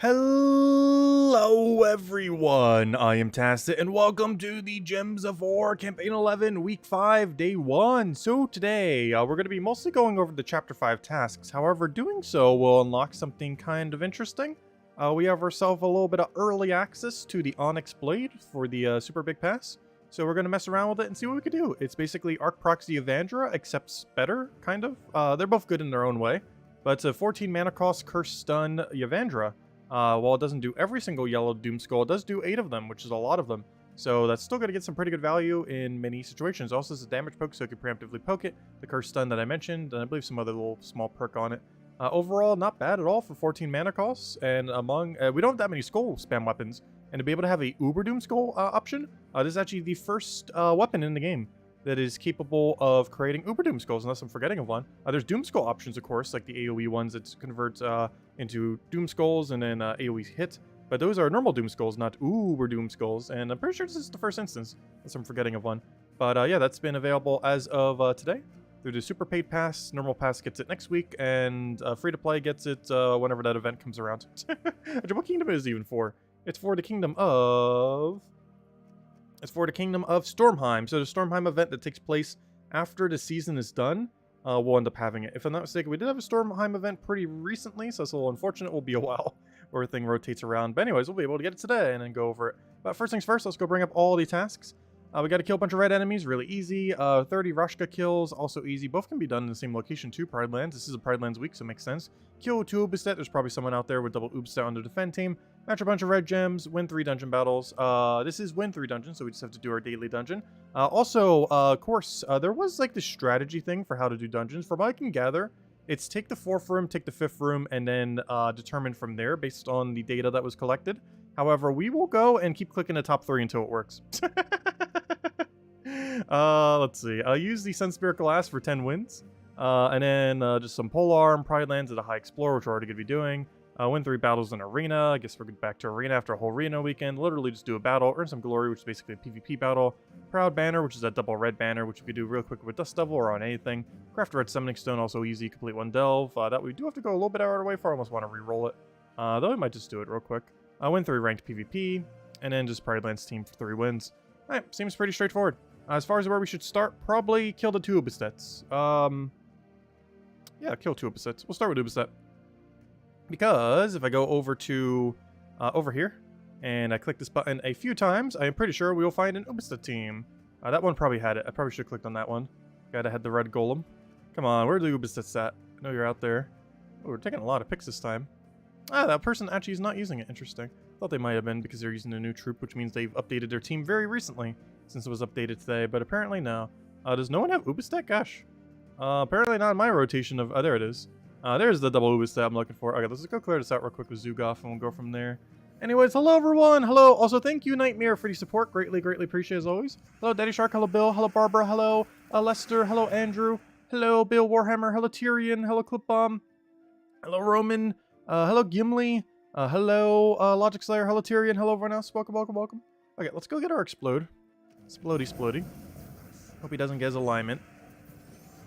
Hello everyone, I am Tacit and welcome to the Gems of War Campaign 11 Week 5 Day 1. So today, we're going to be mostly going over the Chapter 5 tasks. However, doing so will unlock something kind of interesting. We have ourselves a little bit of early access to the Onyx Blade for the Super Big Pass. So we're going to mess around with it and see what we can do. It's basically Arc Proxy Evandra, except better, kind of. They're both good in their own way. But it's a 14 mana cost Curse Stun Evandra. While it doesn't do every single yellow Doom Skull, it does do 8 of them, which is a lot of them. So that's still going to get some pretty good value in many situations. Also, it's a damage poke, so it can preemptively poke it. The Curse Stun that I mentioned, and I believe some other little small perk on it. Overall, not bad at all for 14 mana costs. And among, we don't have that many Skull spam weapons. And to be able to have a Uber Doom Skull option, this is actually the first weapon in the game that is capable of creating Uber Doom Skulls, unless I'm forgetting of one. There's Doom Skull options, of course, like the AoE ones that convert into Doom Skulls and then AoE hit. But those are normal Doom Skulls, not Uber Doom Skulls. And I'm pretty sure this is the first instance, unless I'm forgetting of one. But yeah, that's been available as of today. Through the Super Paid Pass, Normal Pass gets it next week, and Free-to-Play gets it whenever that event comes around. What kingdom is it even for? It's for the kingdom of... It's for the Kingdom of Stormheim. So the Stormheim event that takes place after the season is done, we'll end up having it. If I'm not mistaken, we did have a Stormheim event pretty recently, so it's a little unfortunate. It will be a while where everything rotates around. But anyways, we'll be able to get it today and then go over it. But first things first, let's go bring up all the tasks. We got to kill a bunch of red enemies, really easy. 30 Rashka kills, also easy. Both can be done in the same location too, Pride Lands. This is a Pride Lands week, so it makes sense. Kill 2 Ubistet. There's probably someone out there with double Ubistet on the defend team. Match a bunch of red gems, win 3 dungeon battles. This is win 3 dungeons, so we just have to do our daily dungeon. Of course, there was like the strategy thing for how to do dungeons. From what I can gather, it's take the 4th room, take the 5th room, and then determine from there based on the data that was collected. However, we will go and keep clicking the top 3 until it works. Let's see. I'll use the Sun Spirit Glass for 10 wins. And then just some Polearm, Pride Lands at a High Explorer, which we're already going to be doing. Win 3 battles in Arena. I guess we're back to Arena after a whole Arena weekend. Literally just do a battle, earn some glory, which is basically a PvP battle. Proud Banner, which is a double red banner, which you could do real quick with Dust Devil or on anything. Craft a red Summoning Stone, also easy. Complete 1 delve. That we do have to go a little bit out of our way for. I almost want to re-roll it. Though we might just do it real quick. Win 3 ranked PvP. And then just Pride Lands team for 3 wins. Alright, seems pretty straightforward. As far as where we should start, probably kill the 2 Ubistets. Yeah, kill 2 Ubistets. We'll start with Ubistet. Because if I go over to over here and I click this button a few times, I am pretty sure we will find an Ubistet team. That one probably had it. I probably should have clicked on that one. Gotta have the red golem. Come on, where are the Ubistets at? I know you're out there. Oh, we're taking a lot of picks this time. That person actually is not using it. Interesting. Thought they might have been because they're using a new troop, which means they've updated their team very recently since it was updated today. But apparently no. Does no one have Ubistet? Gosh. Apparently not in my rotation of... there it is. There's the double Ubistet I'm looking for. Okay, let's just go clear this out real quick with Zugoff, and we'll go from there. Anyways, hello everyone! Hello! Also, thank you, Nightmare, for the support. Greatly appreciate as always. Hello, Daddy Shark. Hello, Bill. Hello, Barbara. Hello, Lester. Hello, Andrew. Hello, Bill Warhammer. Hello, Tyrion. Hello, Clipbomb. Hello, Roman. Hello, Gimli. Hello, Logic Slayer. Hello, Tyrion. Hello, everyone else. Welcome. Okay, let's go get our Explode. Splody. Hope he doesn't get his alignment.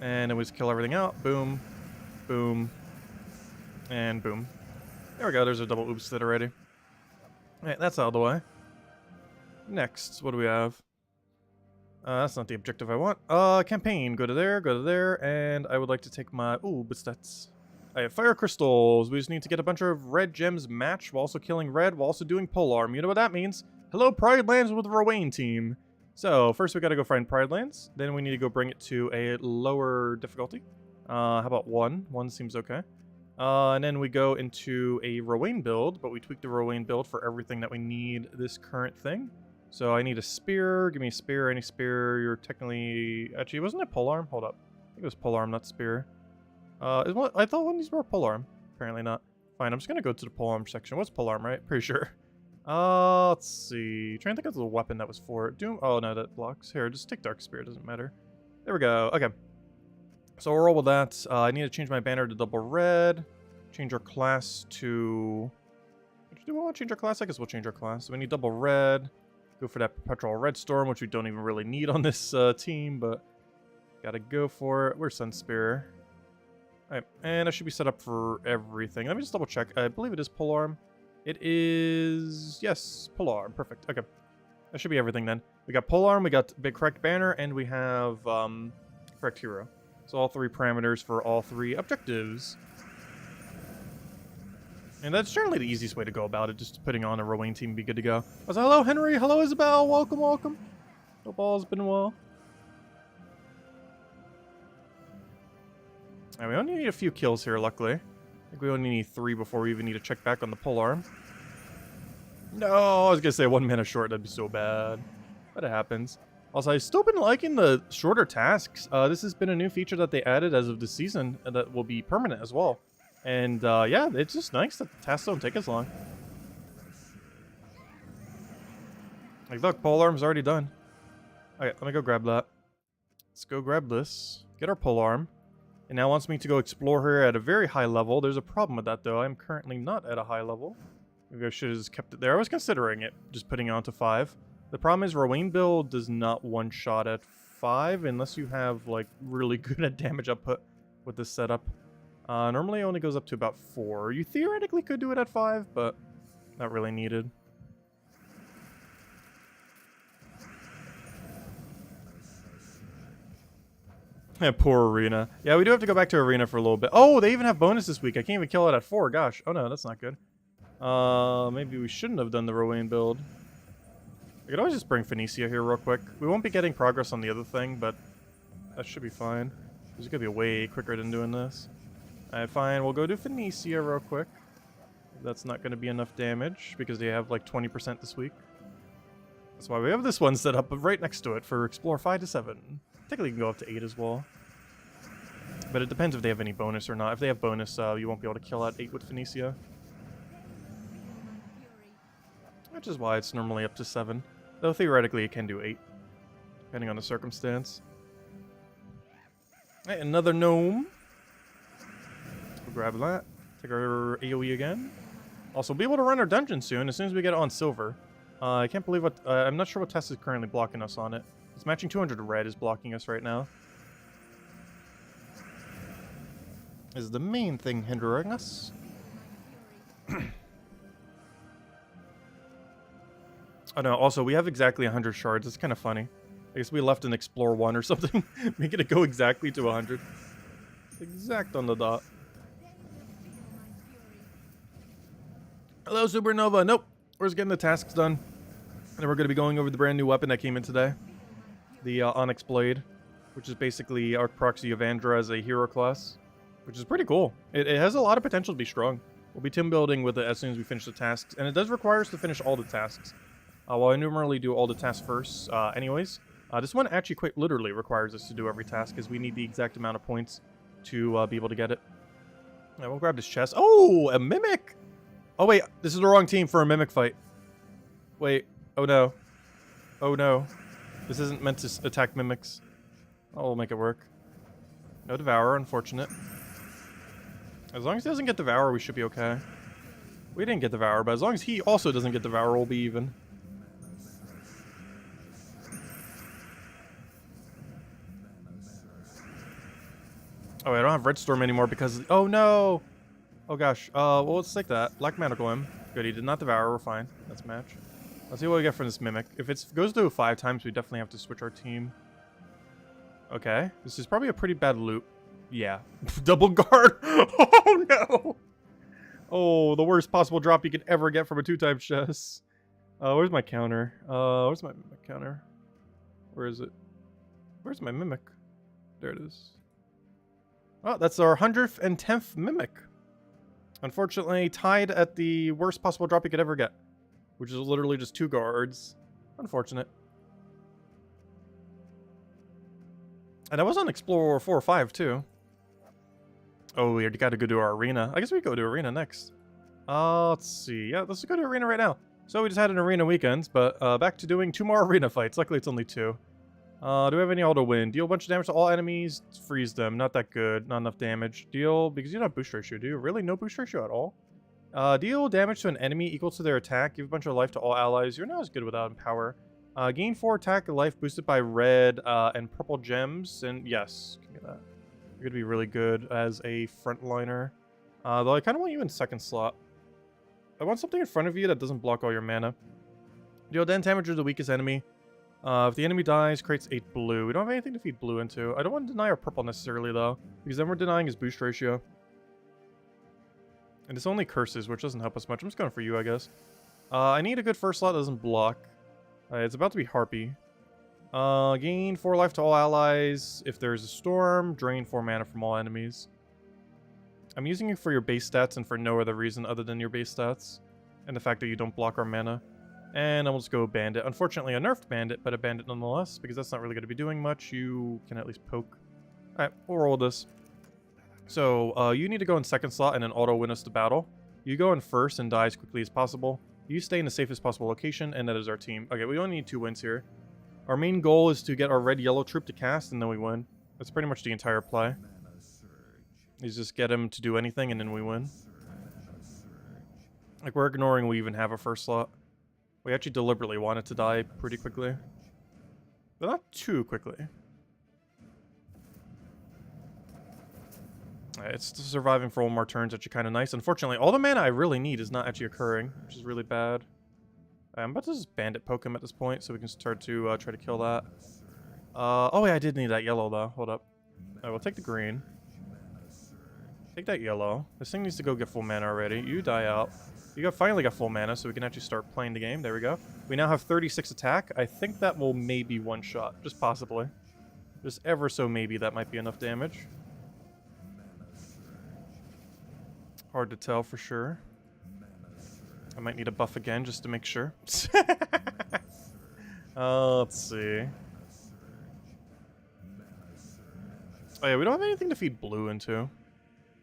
And then we just kill everything out. Boom. Boom. And boom. There we go. There's a double Ubistet already. Alright, that's out of the way. Next, what do we have? That's not the objective I want. Campaign. Go to there, and I would like to take my... Ooh, Ubistets. I have Fire Crystals. We just need to get a bunch of red gems matched while also killing red, while also doing Polearm. You know what that means? Hello, Pride Lands with the Rowan team. So, first we gotta go find Pride Lands. Then we need to go bring it to a lower difficulty. How about 1? 1 seems okay. And then we go into a Rowan build, but we tweak the Rowan build for everything that we need this current thing. So I need a spear. Give me a spear, any spear. You're technically... Actually, wasn't it Polearm? Hold up. I think it was Polearm, not spear. I thought one of these were Polearm. Apparently not. Fine, I'm just gonna go to the Polearm section. What's Polearm, right? Pretty sure. Let's see. Trying to think of the weapon that was for it. Doom... Oh, no, that blocks. Here, just take Dark Spear. Doesn't matter. There we go. Okay. So we'll roll with that. I need to change my banner to double red. Change our class to... Do we want to change our class? I guess we'll change our class. So we need double red. Go for that Perpetual Red Storm, which we don't even really need on this team, but gotta go for it. Where's Sunspear? Alright, and I should be set up for everything. Let me just double check. I believe it is Polearm. It is... Yes, polearm. Perfect. Okay. That should be everything then. We got polearm, we got big correct banner, and we have correct hero. So all 3 parameters for all 3 objectives. And that's generally the easiest way to go about it. Just putting on a rowing team would be good to go. I was like, hello, Henry. Hello, Isabel. Welcome, welcome. Hope all's been well. And we only need a few kills here, luckily. I think we only need 3 before we even need to check back on the polearm. No, I was gonna say 1 mana short, that'd be so bad. But it happens. Also, I've still been liking the shorter tasks. This has been a new feature that they added as of this season that will be permanent as well. And yeah, it's just nice that the tasks don't take as long. Like, look, polearm's already done. Alright, let me go grab that. Let's go grab this. Get our polearm. It now wants me to go explore her at a very high level. There's a problem with that, though. I'm currently not at a high level. Maybe I should have just kept it there. I was considering it, just putting it onto 5. The problem is Rowan build does not one-shot at 5 unless you have, like, really good at damage output with this setup. Normally it only goes up to about 4. You theoretically could do it at 5, but not really needed. Yeah, poor Arena. Yeah, we do have to go back to Arena for a little bit. Oh, they even have bonus this week. I can't even kill it at 4. Gosh. Oh no, that's not good. Maybe we shouldn't have done the Rowan build. I could always just bring Phoenicia here real quick. We won't be getting progress on the other thing, but that should be fine. It's gonna be way quicker than doing this. Alright, fine. We'll go do Phoenicia real quick. That's not gonna be enough damage because they have like 20% this week. That's why we have this one set up right next to it for Explore 5 to 7. Technically, you can go up to 8 as well. But it depends if they have any bonus or not. If they have bonus, you won't be able to kill at 8 with Phoenicia. Which is why it's normally up to 7. Though theoretically it can do 8. Depending on the circumstance. Hey, another gnome. We'll grab that. Take our AoE again. Also, we'll be able to run our dungeon soon as we get it on silver. I can't believe what... I'm not sure what test is currently blocking us on it. It's matching 200 red is blocking us right now. Is the main thing hindering us. Oh no, also we have exactly 100 shards. It's kind of funny. I guess we left an Explore 1 or something. Making it go exactly to 100. Exact on the dot. Hello, Supernova. Nope. We're just getting the tasks done. And we're going to be going over the brand new weapon that came in today. The Onyx Blade. Which is basically Arc Proxy Evandra as a hero class. Which is pretty cool. It has a lot of potential to be strong. We'll be team building with it as soon as we finish the tasks. And it does require us to finish all the tasks. Well, I normally do all the tasks first anyways. This one actually quite literally requires us to do every task because we need the exact amount of points to be able to get it. I will grab this chest. Oh, a Mimic! Oh wait, this is the wrong team for a Mimic fight. Wait, oh no. Oh no. This isn't meant to attack Mimics. Oh, we'll make it work. No Devourer, unfortunate. As long as he doesn't get Devourer, we should be okay. We didn't get Devourer, but as long as he also doesn't get Devourer, we'll be even. Oh, wait, I don't have Red Storm anymore because... Oh, no! Oh, gosh. Well, let's take that. Black Mana Golem. Good, he did not Devour. We're fine. Let's match. Let's see what we get from this Mimic. If it goes to 5 times, we definitely have to switch our team. Okay. This is probably a pretty bad loot. Yeah. Double guard! Oh, no! Oh, the worst possible drop you could ever get from a 2-times chest. Where's my counter? Where's my Mimic counter? Where is it? Where's my Mimic? There it is. Oh, that's our 110th Mimic. Unfortunately, tied at the worst possible drop you could ever get. Which is literally just 2 guards. Unfortunate. And I was on Explorer 4 or 5 too. Oh, we gotta go to our arena. I guess we go to arena next. Let's see. Yeah, let's go to arena right now. So we just had an arena weekend, but back to doing 2 more arena fights. Luckily, it's only 2. Do we have any auto win? Deal a bunch of damage to all enemies. Freeze them. Not that good. Not enough damage. Deal, because you don't have boost ratio, do you? Really? No boost ratio at all? Deal damage to an enemy equal to their attack. Give a bunch of life to all allies. You're not as good without Empower. Gain 4 attack life boosted by red and purple gems. And yes, give me that. You're going to be really good as a frontliner. Though I kind of want you in 2nd slot. I want something in front of you that doesn't block all your mana. Deal 10 damage to the weakest enemy. If the enemy dies, creates 8 blue. We don't have anything to feed blue into. I don't want to deny our purple necessarily, though, because then we're denying his boost ratio. And it's only curses, which doesn't help us much. I'm just going for you, I guess. I need a good first slot that doesn't block. It's about to be Harpy. Gain 4 life to all allies. If there's a storm, drain 4 mana from all enemies. I'm using it for your base stats and for no other reason other than your base stats. And the fact that you don't block our mana. And I'll just go Bandit. Unfortunately, a nerfed Bandit, but a Bandit nonetheless, because that's not really going to be doing much. You can at least poke. Alright, we'll roll this. So, you need to go in second slot and then auto-win us the battle. You go in first and die as quickly as possible. You stay in the safest possible location, and that is our team. Okay, we only need 2 wins here. Our main goal is to get our red-yellow troop to cast, and then we win. That's pretty much the entire play. Is just get him to do anything, and then we win. Like, we're ignoring we even have a first slot. We actually deliberately want it to die pretty quickly. But not too quickly. It's surviving for 1 more turn, actually kind of nice. Unfortunately, all the mana I really need is not actually occurring, which is really bad. I'm about to just Bandit poke him at this point, so we can start to try to kill that. Oh, yeah, I did need that yellow, though. Hold up. Alright, we'll take the green. Take that yellow. This thing needs to go get full mana already. You die out. You finally got full mana, so we can actually start playing the game. There we go. We now have 36 attack. I think that will maybe one-shot. Just possibly. Just ever so maybe that might be enough damage. Hard to tell for sure. I might need a buff again just to make sure. Let's see. Oh yeah, we don't have anything to feed blue into.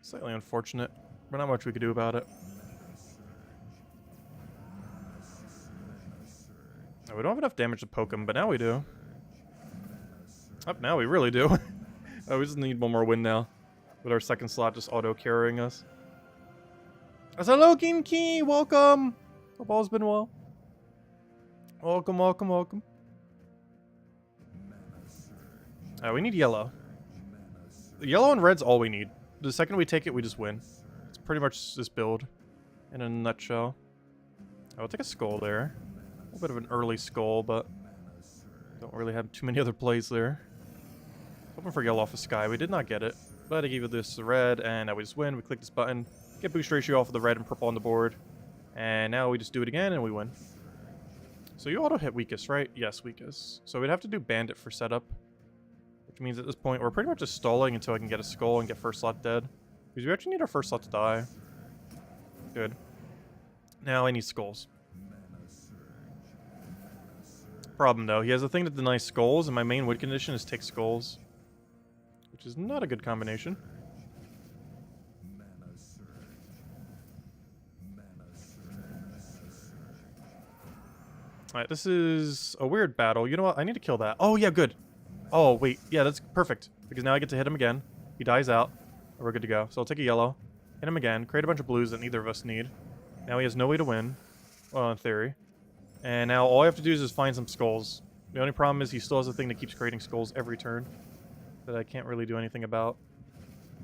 Slightly unfortunate, but not much we could do about it. Oh, we don't have enough damage to poke him, but now we do. Oh, now we really do. Oh, we just need 1 more win now. With our second slot just auto-carrying us. Hello, Key! Welcome! Hope all's been well. Welcome, welcome, welcome. We need yellow. Yellow and red's all we need. The second we take it, we just win. It's pretty much this build in a nutshell. I'll take a skull there. A little bit of an early skull, but don't really have too many other plays there. Hoping for yellow off the sky. We did not get it, but I gave it this red, and now we just win. We click this button, get boost ratio off of the red and purple on the board, and now we just do it again, and we win. So you auto hit weakest, right? Yes, weakest. So we'd have to do Bandit for setup, which means at this point we're pretty much just stalling until I can get a skull and get first slot dead. Because we actually need our first slot to die. Good. Now I need skulls. Problem though, he has a thing that denies skulls, and my main win condition is take skulls, which is not a good combination. Alright, this is a weird battle. You know what? I need to kill that. Oh, yeah, good. Oh, wait. Yeah, that's perfect. Because now I get to hit him again. He dies out. And we're good to go. So I'll take a yellow. Hit him again. Create a bunch of blues that neither of us need. Now he has no way to win. Well, in theory. And now all I have to do is just find some skulls. The only problem is he still has a thing that keeps creating skulls every turn. That I can't really do anything about.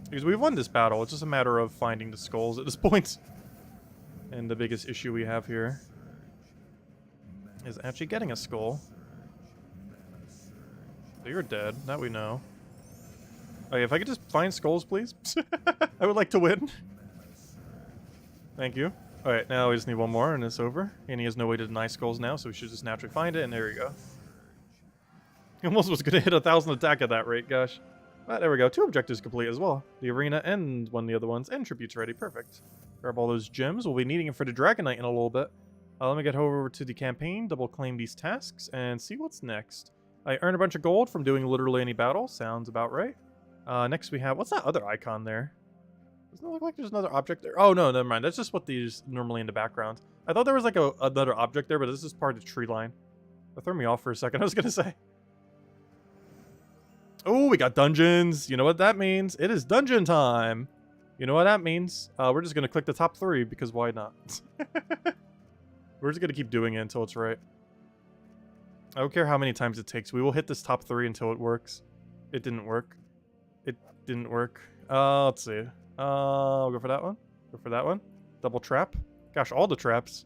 Because we've won this battle. It's just a matter of finding the skulls at this point. And the biggest issue we have here is actually getting a skull. So you're dead. That we know. Okay, if I could just find skulls, please. I would like to win. Thank you. Alright, now we just need 1 more and it's over. And he has no way to deny skulls now, so we should just naturally find it, and there we go. He almost was going to hit 1,000 attack at that rate, gosh. But there we go. 2 objectives complete as well. The arena and one of the other ones, and tributes ready. Perfect. Grab all those gems. We'll be needing them for the Dragon Knight in a little bit. Let me get over to the campaign, double claim these tasks, and see what's next. I earn a bunch of gold from doing literally any battle. Sounds about right. Next we have... What's that other icon there? Doesn't it look like there's another object there? Oh, no, never mind. That's just what these normally in the background. I thought there was like another object there, but this is part of the tree line. That threw me off for a second, I was going to say. Oh, we got dungeons. You know what that means? It is dungeon time. You know what that means? We're just going to click the top 3, because why not? We're just going to keep doing it until it's right. I don't care how many times it takes. We will hit this top 3 until it works. It didn't work. It didn't work. Let's see. We'll go for that one. Go for that one. Double trap. Gosh, all the traps.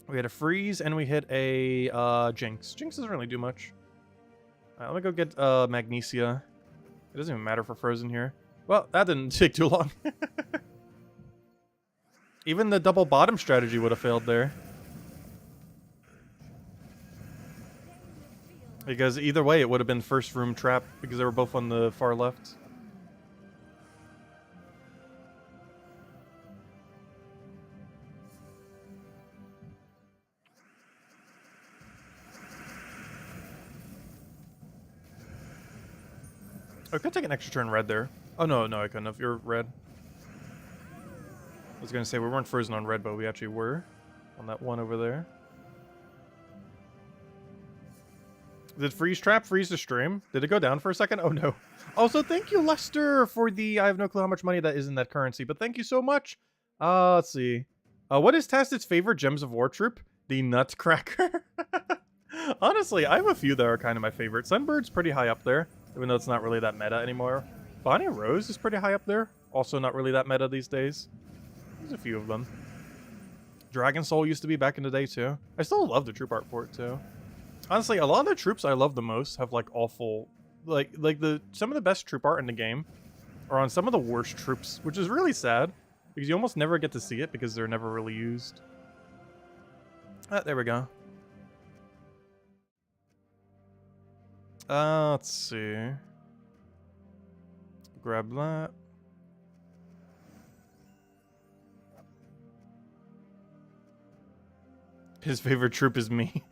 We had a freeze and we hit a Jinx. Jinx doesn't really do much. Let me go get Magnesia. It doesn't even matter for frozen here. Well, that didn't take too long. Even the double bottom strategy would have failed there. Because either way, it would have been first room trap because they were both on the far left. I could take an extra turn red there. Oh, no, I couldn't have. You're red. I was going to say, we weren't frozen on red, but we actually were on that one over there. Did freeze trap freeze the stream? Did it go down for a second? Oh, no. Also, thank you, Lester, for the... I have no clue how much money that is in that currency, but thank you so much. Let's see. What is Tasted's favorite Gems of War troop? The Nutcracker. Honestly, I have a few that are kind of my favorite. Sunbird's pretty high up there, even though it's not really that meta anymore. Bonnie Rose is pretty high up there. Also not really that meta these days. There's a few of them. Dragon Soul used to be back in the day, too. I still love the troop art for it, too. Honestly, a lot of the troops I love the most have, like, awful... some of the best troop art in the game are on some of the worst troops, which is really sad. Because you almost never get to see it because they're never really used. There we go. Let's see. Grab that. His favorite troop is me.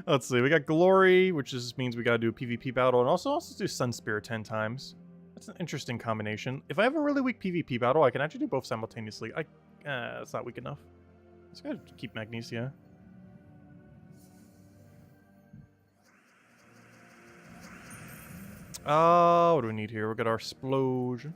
Let's see. We got Glory, which means we gotta do a PvP battle, and also do Sunspear 10 times. That's an interesting combination. If I have a really weak PvP battle, I can actually do both simultaneously. That's not weak enough. Just gotta keep Magnesia. What do we need here? We got our Explosion.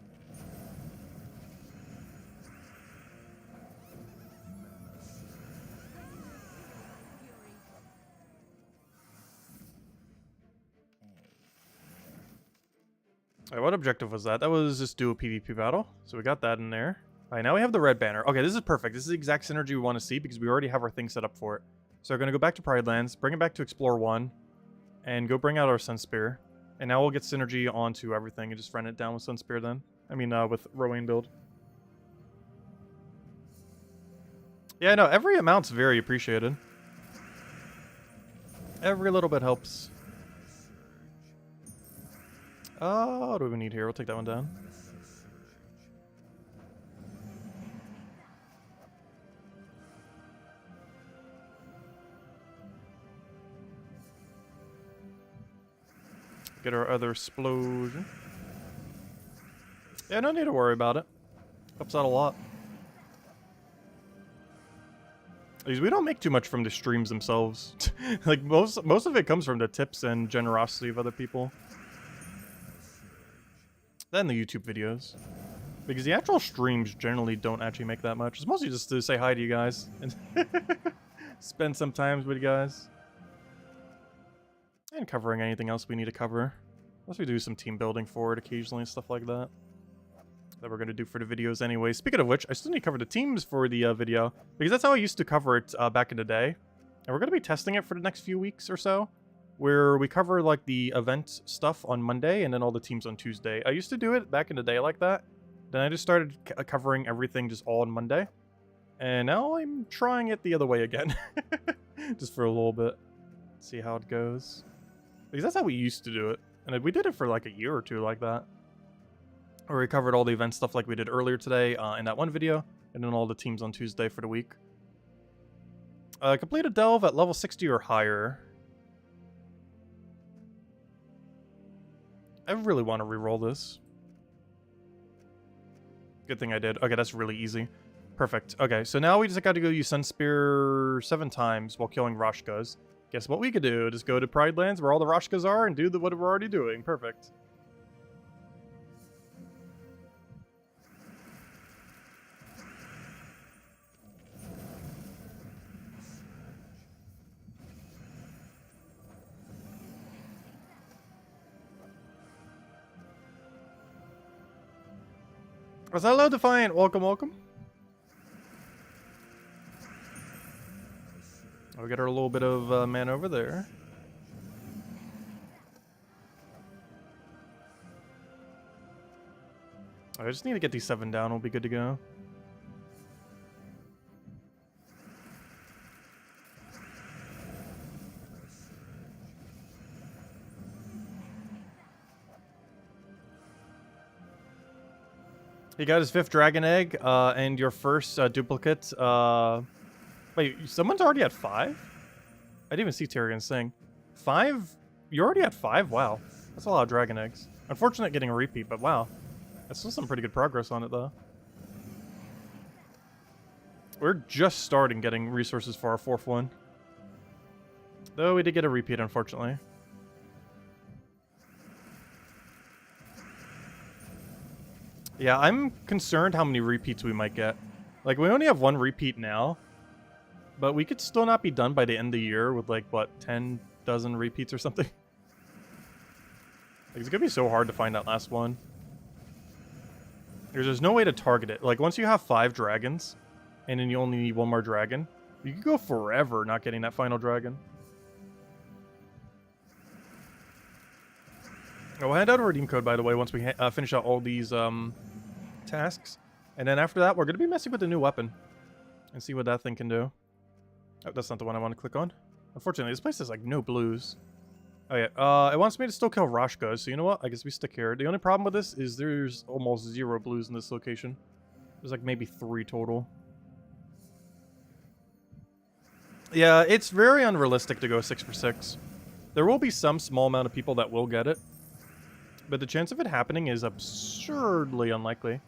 Alright, what objective was that? That was just do a PvP battle. So we got that in there. Alright, now we have the red banner. Okay, this is perfect. This is the exact synergy we want to see because we already have our thing set up for it. So we're going to go back to Pride Lands, bring it back to Explore 1, and go bring out our Sunspear. And now we'll get synergy onto everything and just run it down with Sunspear then. I mean, with Rowan build. Yeah, no, every amount's very appreciated. Every little bit helps. What do we need here? We'll take that one down. Get our other Explosion. Yeah, no need to worry about it. Helps out a lot. Because we don't make too much from the streams themselves. Like, most of it comes from the tips and generosity of other people. Then the YouTube videos. Because the actual streams generally don't actually make that much. It's mostly just to say hi to you guys. And spend some time with you guys. And covering anything else we need to cover. Unless we do some team building for it occasionally and stuff like that. That we're going to do for the videos anyway. Speaking of which, I still need to cover the teams for the video. Because that's how I used to cover it back in the day. And we're going to be testing it for the next few weeks or so. Where we cover like the event stuff on Monday and then all the teams on Tuesday. I used to do it back in the day like that. Then I just started covering everything just all on Monday. And now I'm trying it the other way again. Just for a little bit. See how it goes. Because that's how we used to do it. And we did it for like a year or two like that. Where we covered all the event stuff like we did earlier today in that one video. And then all the teams on Tuesday for the week. Complete a delve at level 60 or higher. I really want to reroll this. Good thing I did. Okay, that's really easy. Perfect. Okay, so now we just got to go use Sunspear 7 times while killing Roshkas. Guess what we could do? Just go to Pride Lands where all the Roshkas are and do what we're already doing. Perfect. Was that Hello Defiant? Welcome, welcome. We got our little bit of man over there. I just need to get these 7 down. We'll be good to go. He got his 5th dragon egg, and your first duplicate. Wait, someone's already at 5? I didn't even see Tyrion's thing. 5? You're already at 5? Wow. That's a lot of dragon eggs. Unfortunate getting a repeat, but wow. That's still some pretty good progress on it, though. We're just starting getting resources for our 4th one. Though we did get a repeat, unfortunately. Yeah, I'm concerned how many repeats we might get. Like, we only have 1 repeat now. But we could still not be done by the end of the year with, like, what, 10 dozen repeats or something? Like, it's gonna be so hard to find that last one. There's no way to target it. Like, once you have 5 dragons, and then you only need 1 more dragon, you could go forever not getting that final dragon. We'll hand out a redeem code, by the way, once we finish out all these tasks. And then after that, we're going to be messing with the new weapon. And see what that thing can do. Oh, that's not the one I want to click on. Unfortunately, this place has, like, no blues. Oh, yeah. It wants me to still kill Roshka, so you know what? I guess we stick here. The only problem with this is there's almost 0 blues in this location. There's, like, maybe 3 total. Yeah, it's very unrealistic to go 6 for 6. There will be some small amount of people that will get it. But the chance of it happening is absurdly unlikely.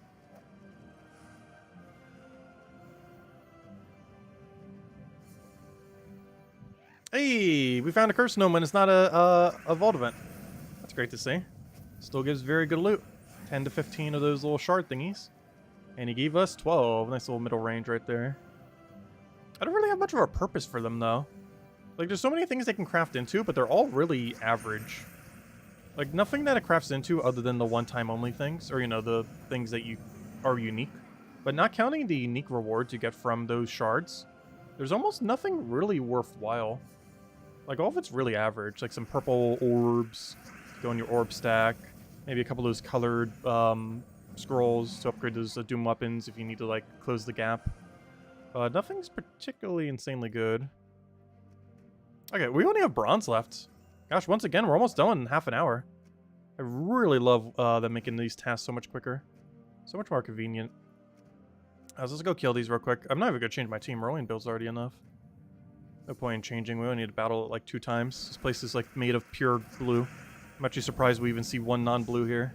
Hey, we found a curse gnome and it's not a vault event. That's great to see. Still gives very good loot. 10 to 15 of those little shard thingies. And he gave us 12. Nice little middle range right there. I don't really have much of a purpose for them, though. Like, there's so many things they can craft into, but they're all really average. Like, nothing that it crafts into other than the one-time only things. Or, you know, the things that you are unique. But not counting the unique rewards you get from those shards, there's almost nothing really worthwhile. Like, all of it's really average. Like, some purple orbs to go in your orb stack. Maybe a couple of those colored scrolls to upgrade those Doom weapons if you need to, like, close the gap. Nothing's particularly insanely good. Okay, we only have bronze left. Gosh, once again, we're almost done in half an hour. I really love them making these tasks so much quicker. So much more convenient. Let's go kill these real quick. I'm not even going to change my team. Rolling build's already enough. No point in changing. We only need to battle it like 2 times. This place is like made of pure blue. I'm actually surprised we even see 1 non-blue here.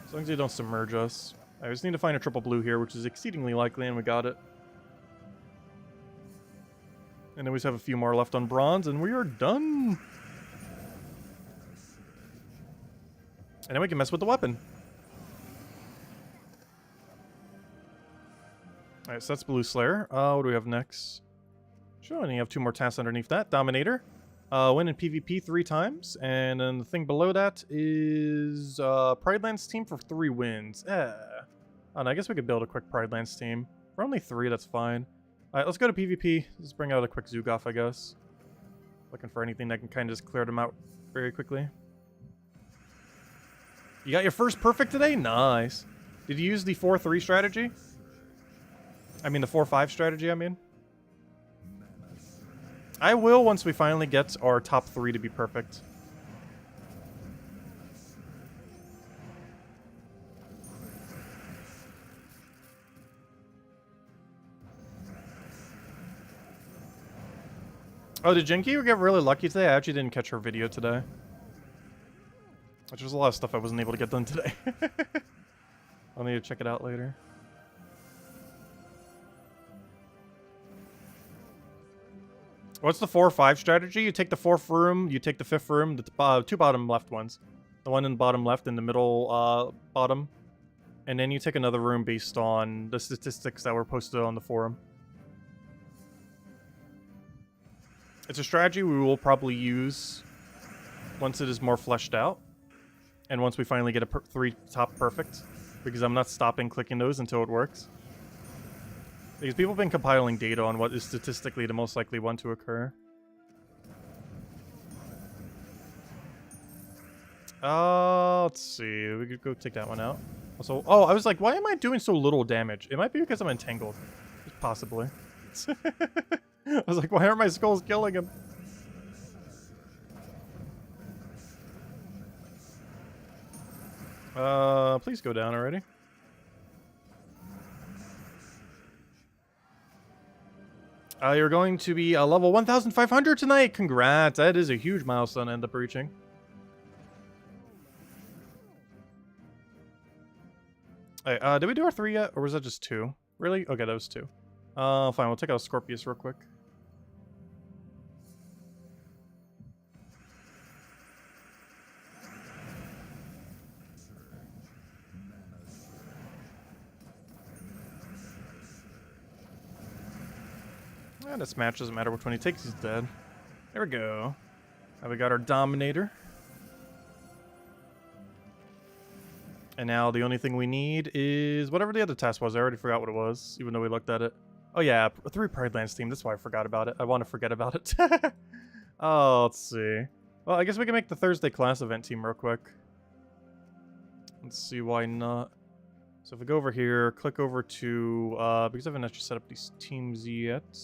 As long as they don't submerge us. I just need to find a triple blue here, which is exceedingly likely, and we got it. And then we just have a few more left on bronze, and we are done. And then we can mess with the weapon. Alright, so that's Blue Slayer. What do we have next? Should only have 2 more tasks underneath that. Dominator. Win in PvP 3 times. And then the thing below that is Pride Lands team for 3 wins. And I guess we could build a quick Pride Lands team. For only 3, that's fine. Alright, let's go to PvP. Let's bring out a quick Zugoff, I guess. Looking for anything that can kind of just clear them out very quickly. You got your first perfect today? Nice. Did you use the 4-3 strategy? I mean, the 4-5 strategy, I mean. I will once we finally get our top 3 to be perfect. Oh, did Jinky get really lucky today? I actually didn't catch her video today. Which was a lot of stuff I wasn't able to get done today. I'll need to check it out later. What's the 4-5 strategy? You take the 4th room, you take the 5th room, the 2 bottom left ones. The one in the bottom left and the middle bottom. And then you take another room based on the statistics that were posted on the forum. It's a strategy we will probably use once it is more fleshed out. And once we finally get a 3 top perfect. Because I'm not stopping clicking those until it works. Because people have been compiling data on what is statistically the most likely one to occur. Let's see. We could go take that one out. Also, oh, I was like, why am I doing so little damage? It might be because I'm entangled. Possibly. I was like, why aren't my skulls killing him? Please go down already. You're going to be level 1,500 tonight. Congrats. That is a huge milestone to end up reaching. Hey, did we do our 3 yet? Or was that just 2? Really? Okay, that was 2. Fine. We'll take out Scorpius real quick. And this match doesn't matter which one he takes, he's dead. There we go. Now we got our Dominator. And now the only thing we need is whatever the other task was. I already forgot what it was, even though we looked at it. Oh yeah, 3 Pride Lands team. That's why I forgot about it. I want to forget about it. Oh, let's see. Well, I guess we can make the Thursday class event team real quick. Let's see, why not? So if we go over here, click over to, because I haven't actually set up these teams yet.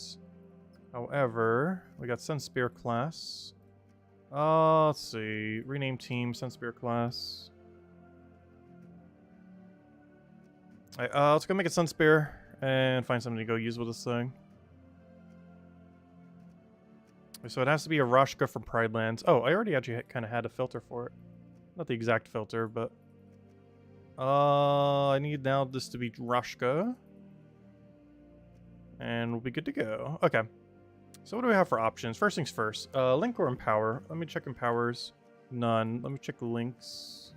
However, we got Sunspear class. Let's see. Rename team, Sunspear class. Alright, let's go make a Sunspear and find something to go use with this thing. So it has to be a Rashka from Pride Lands. Oh, I already actually kind of had a filter for it. Not the exact filter, but... I need now this to be Rashka. And we'll be good to go. Okay. So what do we have for options? First things first. Link or Empower? Let me check Empowers. None. Let me check Links.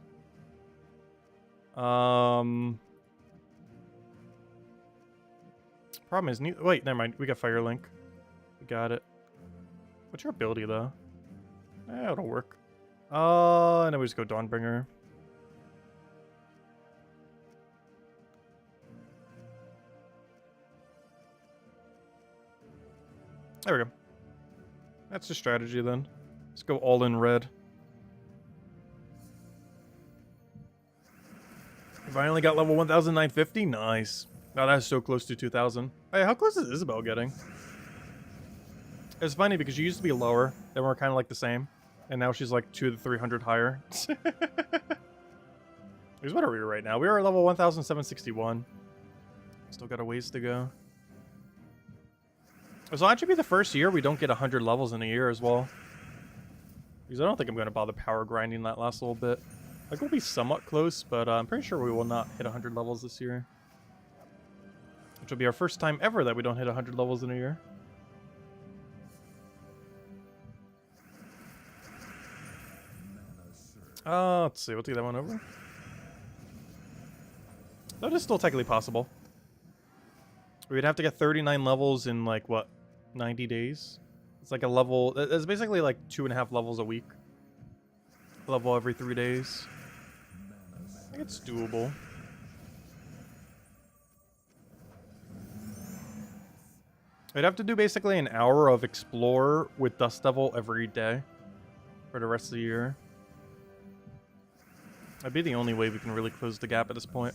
Problem is... Wait, never mind. We got Fire Link. We got it. What's your ability, though? It'll work. And then we just go Dawnbringer. There we go. That's the strategy, then. Let's go all in red. Finally got level 1,950. Nice. Oh, that's so close to 2,000. Hey, how close is Isabel getting? It's funny because she used to be lower, then we're kind of like the same, and now she's like 200 to 300 higher. Because what are we right now? We are at level 1,761. Still got a ways to go. This will actually be the first year we don't get 100 levels in a year as well. Because I don't think I'm going to bother power grinding that last little bit. Like, we'll be somewhat close, but I'm pretty sure we will not hit 100 levels this year. Which will be our first time ever that we don't hit 100 levels in a year. Let's see. We'll take that one over. That is still technically possible. We'd have to get 39 levels in, like, what, 90 days? It's like a level... It's basically like 2.5 levels a week. Level every 3 days. I think it's doable. We'd have to do basically an hour of Explore with Dust Devil every day for the rest of the year. That'd be the only way we can really close the gap at this point.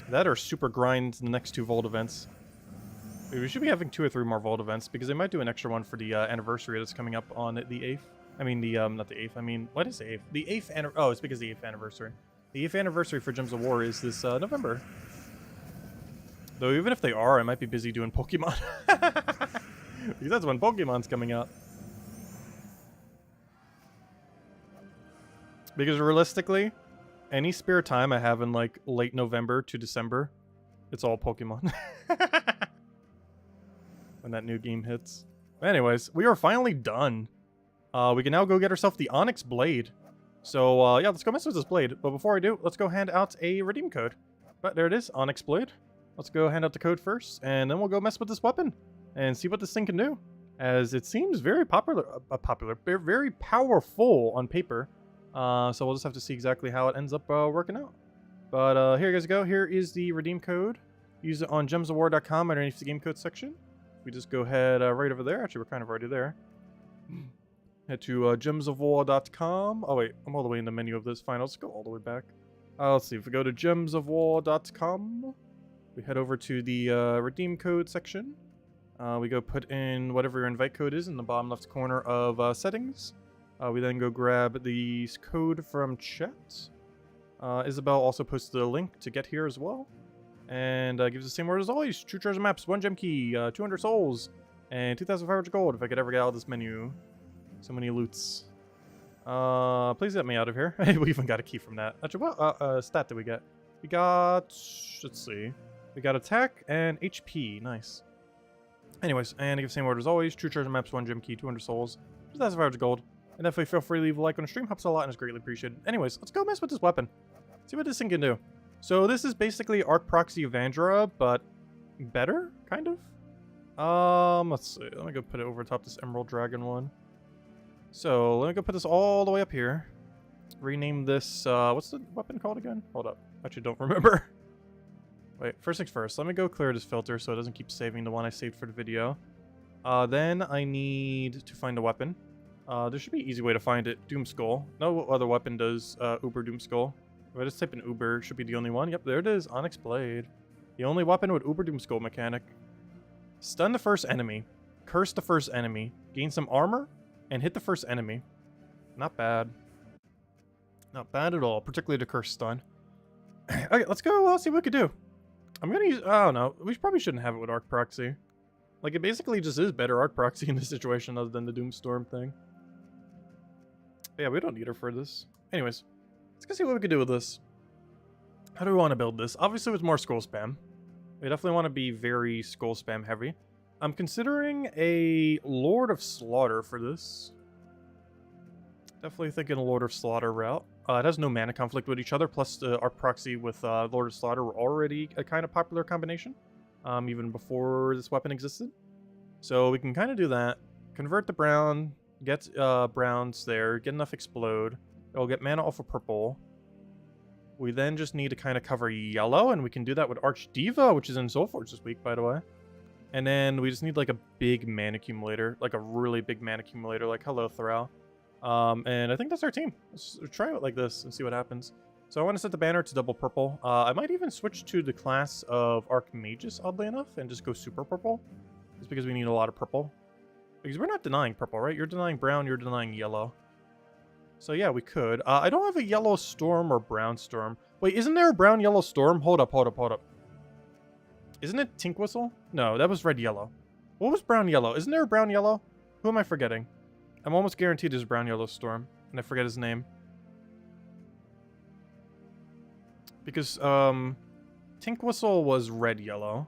That or super grind the next 2 Vault events. We should be having 2 or 3 more Vault events because they might do an extra one for the anniversary that's coming up on the 8th. I mean, the, not the 8th. I mean, what is the 8th? The 8th, oh, it's because the 8th anniversary. The 8th anniversary for Gems of War is this November. Though even if they are, I might be busy doing Pokemon. Because that's when Pokemon's coming out. Because realistically, any spare time I have in like late November to December, it's all Pokemon. When that new game hits. Anyways, we are finally done. We can now go get ourselves the Onyx Blade. So, yeah, let's go mess with this blade. But before I do, let's go hand out a redeem code. But there it is, Onyx Blade. Let's go hand out the code first, and then we'll go mess with this weapon and see what this thing can do. As it seems very very powerful on paper. So we'll just have to see exactly how it ends up working out. But here you guys go. Here is the redeem code. use it on gemsofwar.com underneath the game code section. We just go ahead right over there. Actually, we're kind of already there. Head to gemsofwar.com. Oh, wait. I'm all the way in the menu of this. Fine. Let's go all the way back. Let's see. If we go to gemsofwar.com, we head over to the redeem code section. We go put in whatever your invite code is in the bottom left corner of settings. We then go grab the code from chat. Isabel also posted a link to get here as well. And gives the same word as always. 2 treasure maps, 1 gem key, 200 souls, and 2,500 gold if I could ever get out of this menu. So many loots. Please get me out of here. We even got a key from that. Actually, what stat did we get? We got... let's see. We got attack and HP. Nice. Anyways, and I give the same word as always. 2 treasure maps, 1 gem key, 200 souls, 2,500 gold. And definitely feel free to leave a like on the stream. Helps a lot and is greatly appreciated. Anyways, let's go mess with this weapon. See what this thing can do. So this is basically Arc Proxy Evandra, but better, kind of. Let's see. Let me go put it over top this Emerald Dragon one. So let me go put this all the way up here. Rename this, what's the weapon called again? Hold up. Actually, don't remember. Wait, first things first. Let me go clear this filter so it doesn't keep saving the one I saved for the video. Then I need to find a weapon. There should be an easy way to find it. Doomskull. No other weapon does Uber Doomskull. If I just type in Uber, it should be the only one. Yep, there it is. Onyx Blade. The only weapon with Uber Doomskull mechanic. Stun the first enemy. Curse the first enemy. Gain some armor. And hit the first enemy. Not bad. Not bad at all. Particularly the curse stun. Okay, let's go see what we can do. I'm gonna use... I don't know. We probably shouldn't have it with Arc Proxy. Like, it basically just is better Arc Proxy in this situation other than the Doomstorm thing. But yeah, we don't need her for this. Anyways. Let's go see what we can do with this. How do we want to build this? Obviously with more skull spam. We definitely want to be very skull spam heavy. I'm considering a Lord of Slaughter for this. Definitely thinking a Lord of Slaughter route. It has no mana conflict with each other, plus the Arc Proxy with Lord of Slaughter were already a kind of popular combination. Even before this weapon existed. So we can kind of do that. Convert the brown, get browns there, get enough explode. It'll get mana off of purple. We then just need to kind of cover yellow, and we can do that with Archdiva, which is in Soulforge this week, by the way. And then we just need like a big mana accumulator, like a really big mana accumulator, like hello Thrall. And I think that's our team. Let's try it like this and see what happens. So I want to set the banner to double purple. I might even switch to the class of Archmagus, oddly enough, and just go super purple. Just because we need a lot of purple. Because we're not denying purple, right? You're denying brown, you're denying yellow. So yeah, we could. I don't have a yellow storm or brown storm. Wait, isn't there a brown yellow storm? Hold up. Isn't it Tink Whistle? No, that was red yellow. What was brown yellow? Isn't there a brown yellow? Who am I forgetting? I'm almost guaranteed there's a brown yellow storm, and I forget his name. Because Tink Whistle was red yellow.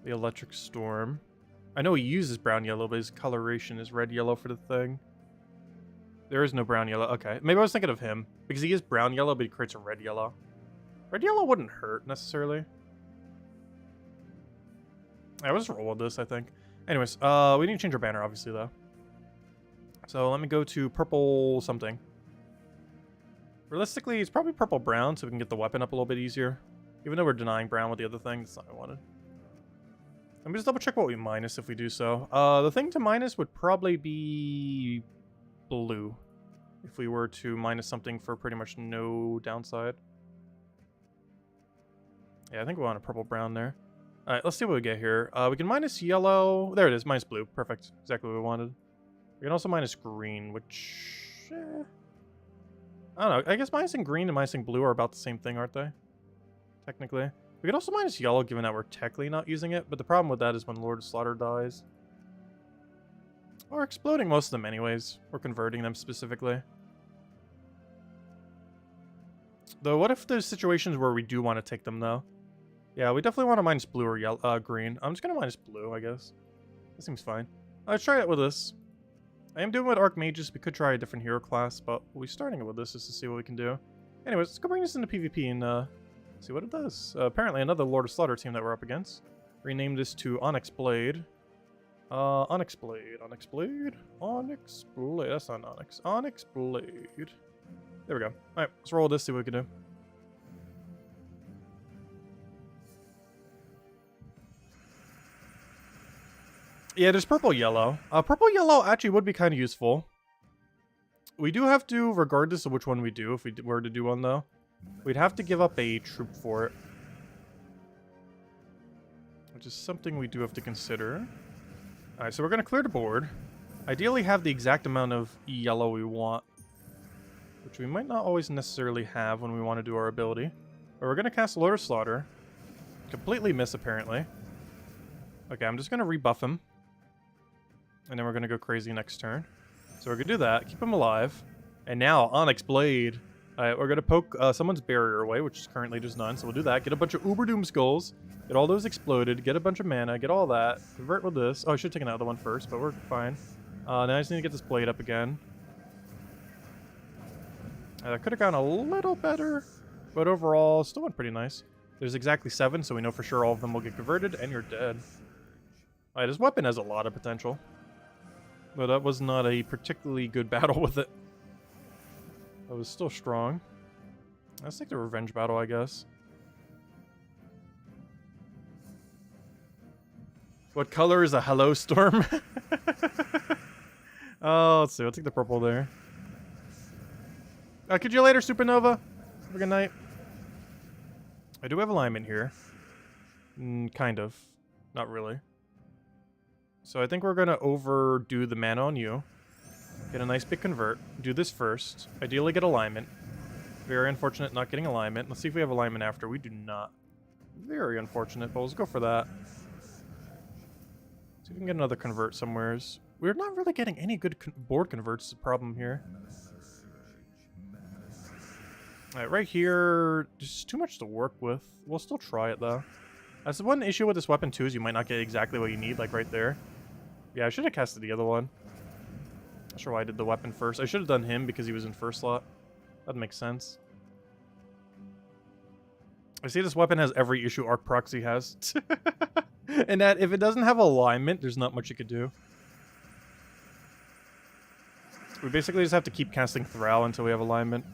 The electric storm. I know he uses brown yellow, but his coloration is red yellow for the thing. There is no brown yellow. Okay. Maybe I was thinking of him. Because he is brown yellow, but he creates a red yellow. Red yellow wouldn't hurt, necessarily. I will just roll with this, I think. Anyways, we need to change our banner, obviously, though. So let me go to purple something. Realistically, it's probably purple-brown, so we can get the weapon up a little bit easier. Even though we're denying brown with the other thing, that's not what I wanted. Let me just double-check what we minus if we do so. The thing to minus would probably be... blue, if we were to minus something for pretty much no downside. Yeah, I think we want a purple-brown there. Alright, let's see what we get here. We can minus yellow. There it is, minus blue. Perfect. Exactly what we wanted. We can also minus green, which... I don't know. I guess minusing green and minusing blue are about the same thing, aren't they? Technically. We could also minus yellow, given that we're technically not using it, but the problem with that is when Lord of Slaughter dies. Or exploding most of them anyways, or converting them specifically. Though, what if there's situations where we do want to take them, though? Yeah, we definitely want to minus blue or yellow, green. I'm just going to minus blue, I guess. That seems fine. Let's try it with this. I am doing with Archmagus. We could try a different hero class, but we'll be starting it with this just to see what we can do. Anyways, let's go bring this into PvP and see what it does. Apparently, another Lord of Slaughter team that we're up against. Rename this to Onyx Blade. Onyx Blade. That's not Onyx. Onyx Blade. There we go. Alright, let's roll this, see what we can do. Yeah, there's purple-yellow. Purple-yellow actually would be kind of useful. We do have to, regardless of which one we do, if we were to do one, though, we'd have to give up a troop for it. Which is something we do have to consider. Alright, so we're going to clear the board. Ideally have the exact amount of yellow we want. Which we might not always necessarily have when we want to do our ability. But we're going to cast Lord of Slaughter. Completely miss, apparently. Okay, I'm just going to rebuff him. And then we're going to go crazy next turn. So we're going to do that, keep him alive. And now, Onyx Blade. Alright, we're going to poke someone's barrier away, which is currently just none. So we'll do that, get a bunch of Uber Doom Skulls. Get all those exploded, get a bunch of mana, get all that. Convert with this. Oh, I should have taken another one first, but we're fine. Now I just need to get this blade up again. That could have gone a little better, but overall, still went pretty nice. There's exactly 7, so we know for sure all of them will get converted, and you're dead. Alright, this weapon has a lot of potential. But that was not a particularly good battle with it. That was still strong. Let's take the revenge battle, I guess. What color is a hello storm? Oh, let's see. I'll take the purple there. Could you later, Supernova? Have a good night. I do have alignment here. Kind of. Not really. So I think we're going to overdo the mana on you. Get a nice big convert. Do this first. Ideally get alignment. Very unfortunate not getting alignment. Let's see if we have alignment after. We do not. Very unfortunate, but let's go for that. See if we can get another convert somewheres. We're not really getting any good board converts. Is the problem here. Alright, right here, just too much to work with. We'll still try it, though. That's the one issue with this weapon, too, is you might not get exactly what you need, like right there. Yeah, I should have casted the other one. Not sure why I did the weapon first. I should have done him because he was in first slot. That makes sense. I see this weapon has every issue Arc Proxy has. And that if it doesn't have alignment, there's not much you could do. We basically just have to keep casting Thrall until we have alignment.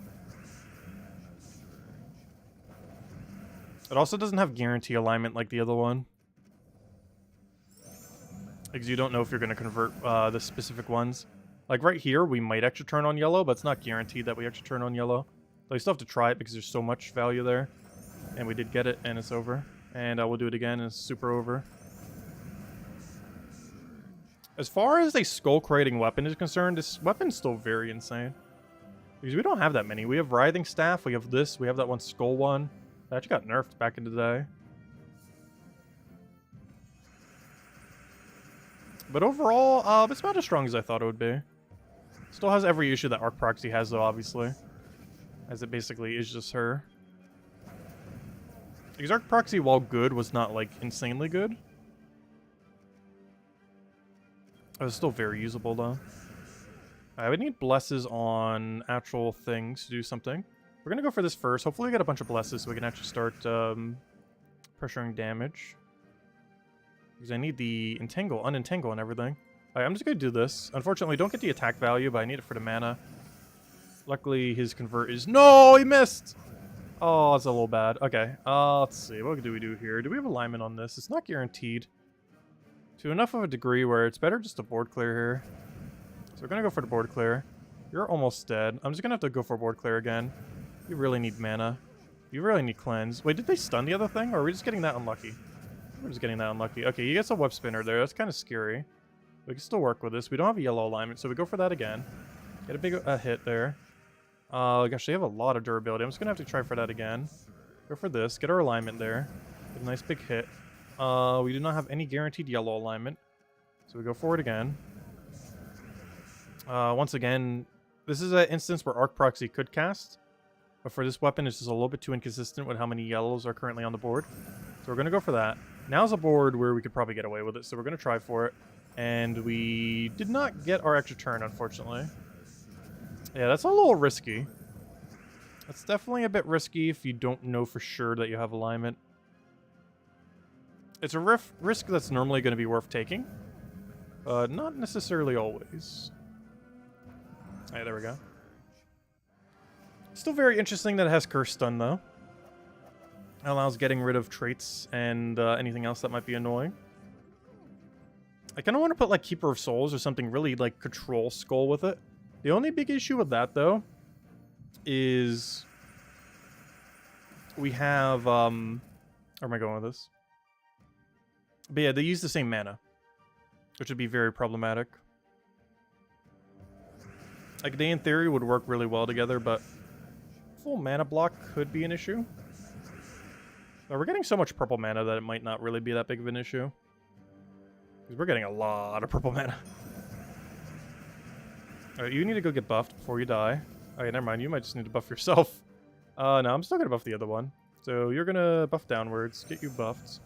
It also doesn't have guarantee alignment like the other one. Because you don't know if you're going to convert the specific ones. Like right here, we might actually turn on yellow, but it's not guaranteed that we actually turn on yellow. So you still have to try it because there's so much value there. And we did get it, and it's over. And we'll do it again, and it's super over. As far as a skull-creating weapon is concerned, this weapon's still very insane. Because we don't have that many. We have Writhing Staff, we have this, we have that one Skull one. That actually got nerfed back in the day. But overall, it's about as strong as I thought it would be. Still has every issue that Arc Proxy has, though, obviously. As it basically is just her. Because Arc Proxy, while good, was not, like, insanely good. It was still very usable, though. I would need blesses on actual things to do something. We're going to go for this first. Hopefully we get a bunch of blesses so we can actually start pressuring damage. Because I need the unentangle and everything. Alright, I'm just going to do this. Unfortunately, don't get the attack value, but I need it for the mana. Luckily, his convert is... No! He missed! Oh, that's a little bad. Okay, let's see. What do we do here? Do we have alignment on this? It's not guaranteed. To enough of a degree where it's better just to board clear here. So we're going to go for the board clear. You're almost dead. I'm just going to have to go for board clear again. You really need mana. You really need cleanse. Wait, did they stun the other thing? Or are we just getting that unlucky? We're just getting that unlucky. Okay, he gets a web spinner there. That's kind of scary. We can still work with this. We don't have a yellow alignment, so we go for that again. Get a big hit there. Gosh, they have a lot of durability. I'm just going to have to try for that again. Go for this. Get our alignment there. Get a nice big hit. We do not have any guaranteed yellow alignment. So we go for it again. Once again, this is an instance where Arc Proxy could cast. But for this weapon, it's just a little bit too inconsistent with how many yellows are currently on the board. So we're going to go for that. Now's a board where we could probably get away with it, so we're going to try for it. And we did not get our extra turn, unfortunately. Yeah, that's a little risky. That's definitely a bit risky if you don't know for sure that you have alignment. It's a risk that's normally going to be worth taking. Not necessarily always. Alright, there we go. Still very interesting that it has Curse Stun, though. It allows getting rid of traits and anything else that might be annoying. I kind of want to put like Keeper of Souls or something really like control skull with it. The only big issue with that though is we have where am I going with this? But yeah, they use the same mana, which would be very problematic. Like they in theory would work really well together, but full mana block could be an issue. But we're getting so much purple mana that it might not really be that big of an issue. Because we're getting a lot of purple mana. Alright, you need to go get buffed before you die. Oh yeah, never mind, you might just need to buff yourself. No, I'm still gonna buff the other one. So you're gonna buff downwards, get you buffed.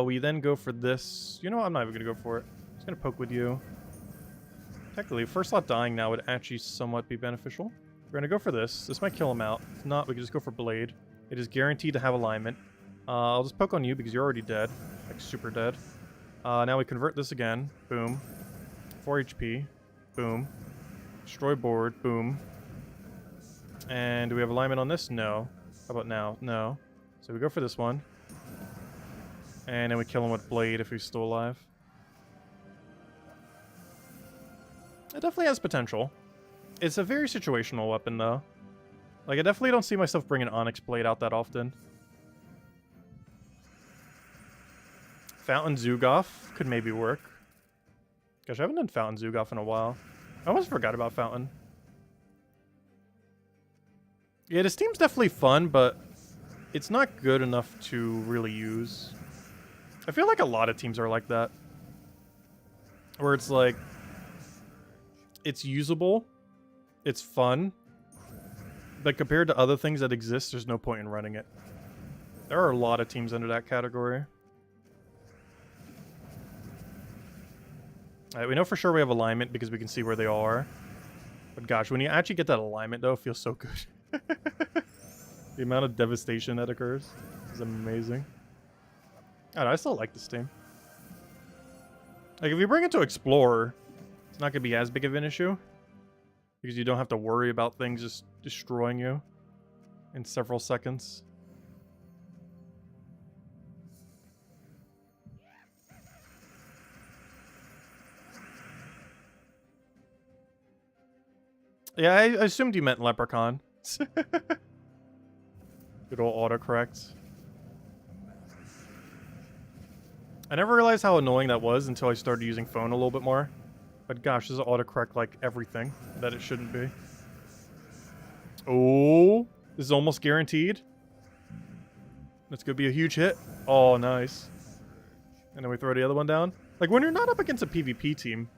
We then go for this. You know what, I'm not even gonna go for it. I'm just gonna poke with you. Technically, first slot dying now would actually somewhat be beneficial. We're gonna go for this. This might kill him out. If not, we can just go for Blade. It is guaranteed to have alignment. I'll just poke on you because you're already dead. Like, super dead. Now we convert this again. Boom. 4 HP. Boom. Destroy board. Boom. And do we have alignment on this? No. How about now? No. So we go for this one. And then we kill him with Blade if he's still alive. It definitely has potential. It's a very situational weapon, though. Like, I definitely don't see myself bringing Onyx Blade out that often. Fountain Zugoff could maybe work. Gosh, I haven't done Fountain Zugoff in a while. I almost forgot about Fountain. Yeah, this team's definitely fun, but it's not good enough to really use. I feel like a lot of teams are like that. Where it's like, it's usable, it's fun, but compared to other things that exist, there's no point in running it. There are a lot of teams under that category. Alright, we know for sure we have alignment because we can see where they are. But gosh, when you actually get that alignment though, it feels so good. The amount of devastation that occurs is amazing. I don't know, I still like this team. Like, if you bring it to Explorer, it's not going to be as big of an issue. Because you don't have to worry about things just destroying you in several seconds. Yeah, I assumed you meant Leprechaun. Good old autocorrect. I never realized how annoying that was until I started using phone a little bit more. But gosh, this is autocorrect like everything that it shouldn't be. Oh, this is almost guaranteed. That's gonna be a huge hit. Oh, nice. And then we throw the other one down. Like, when you're not up against a PvP team,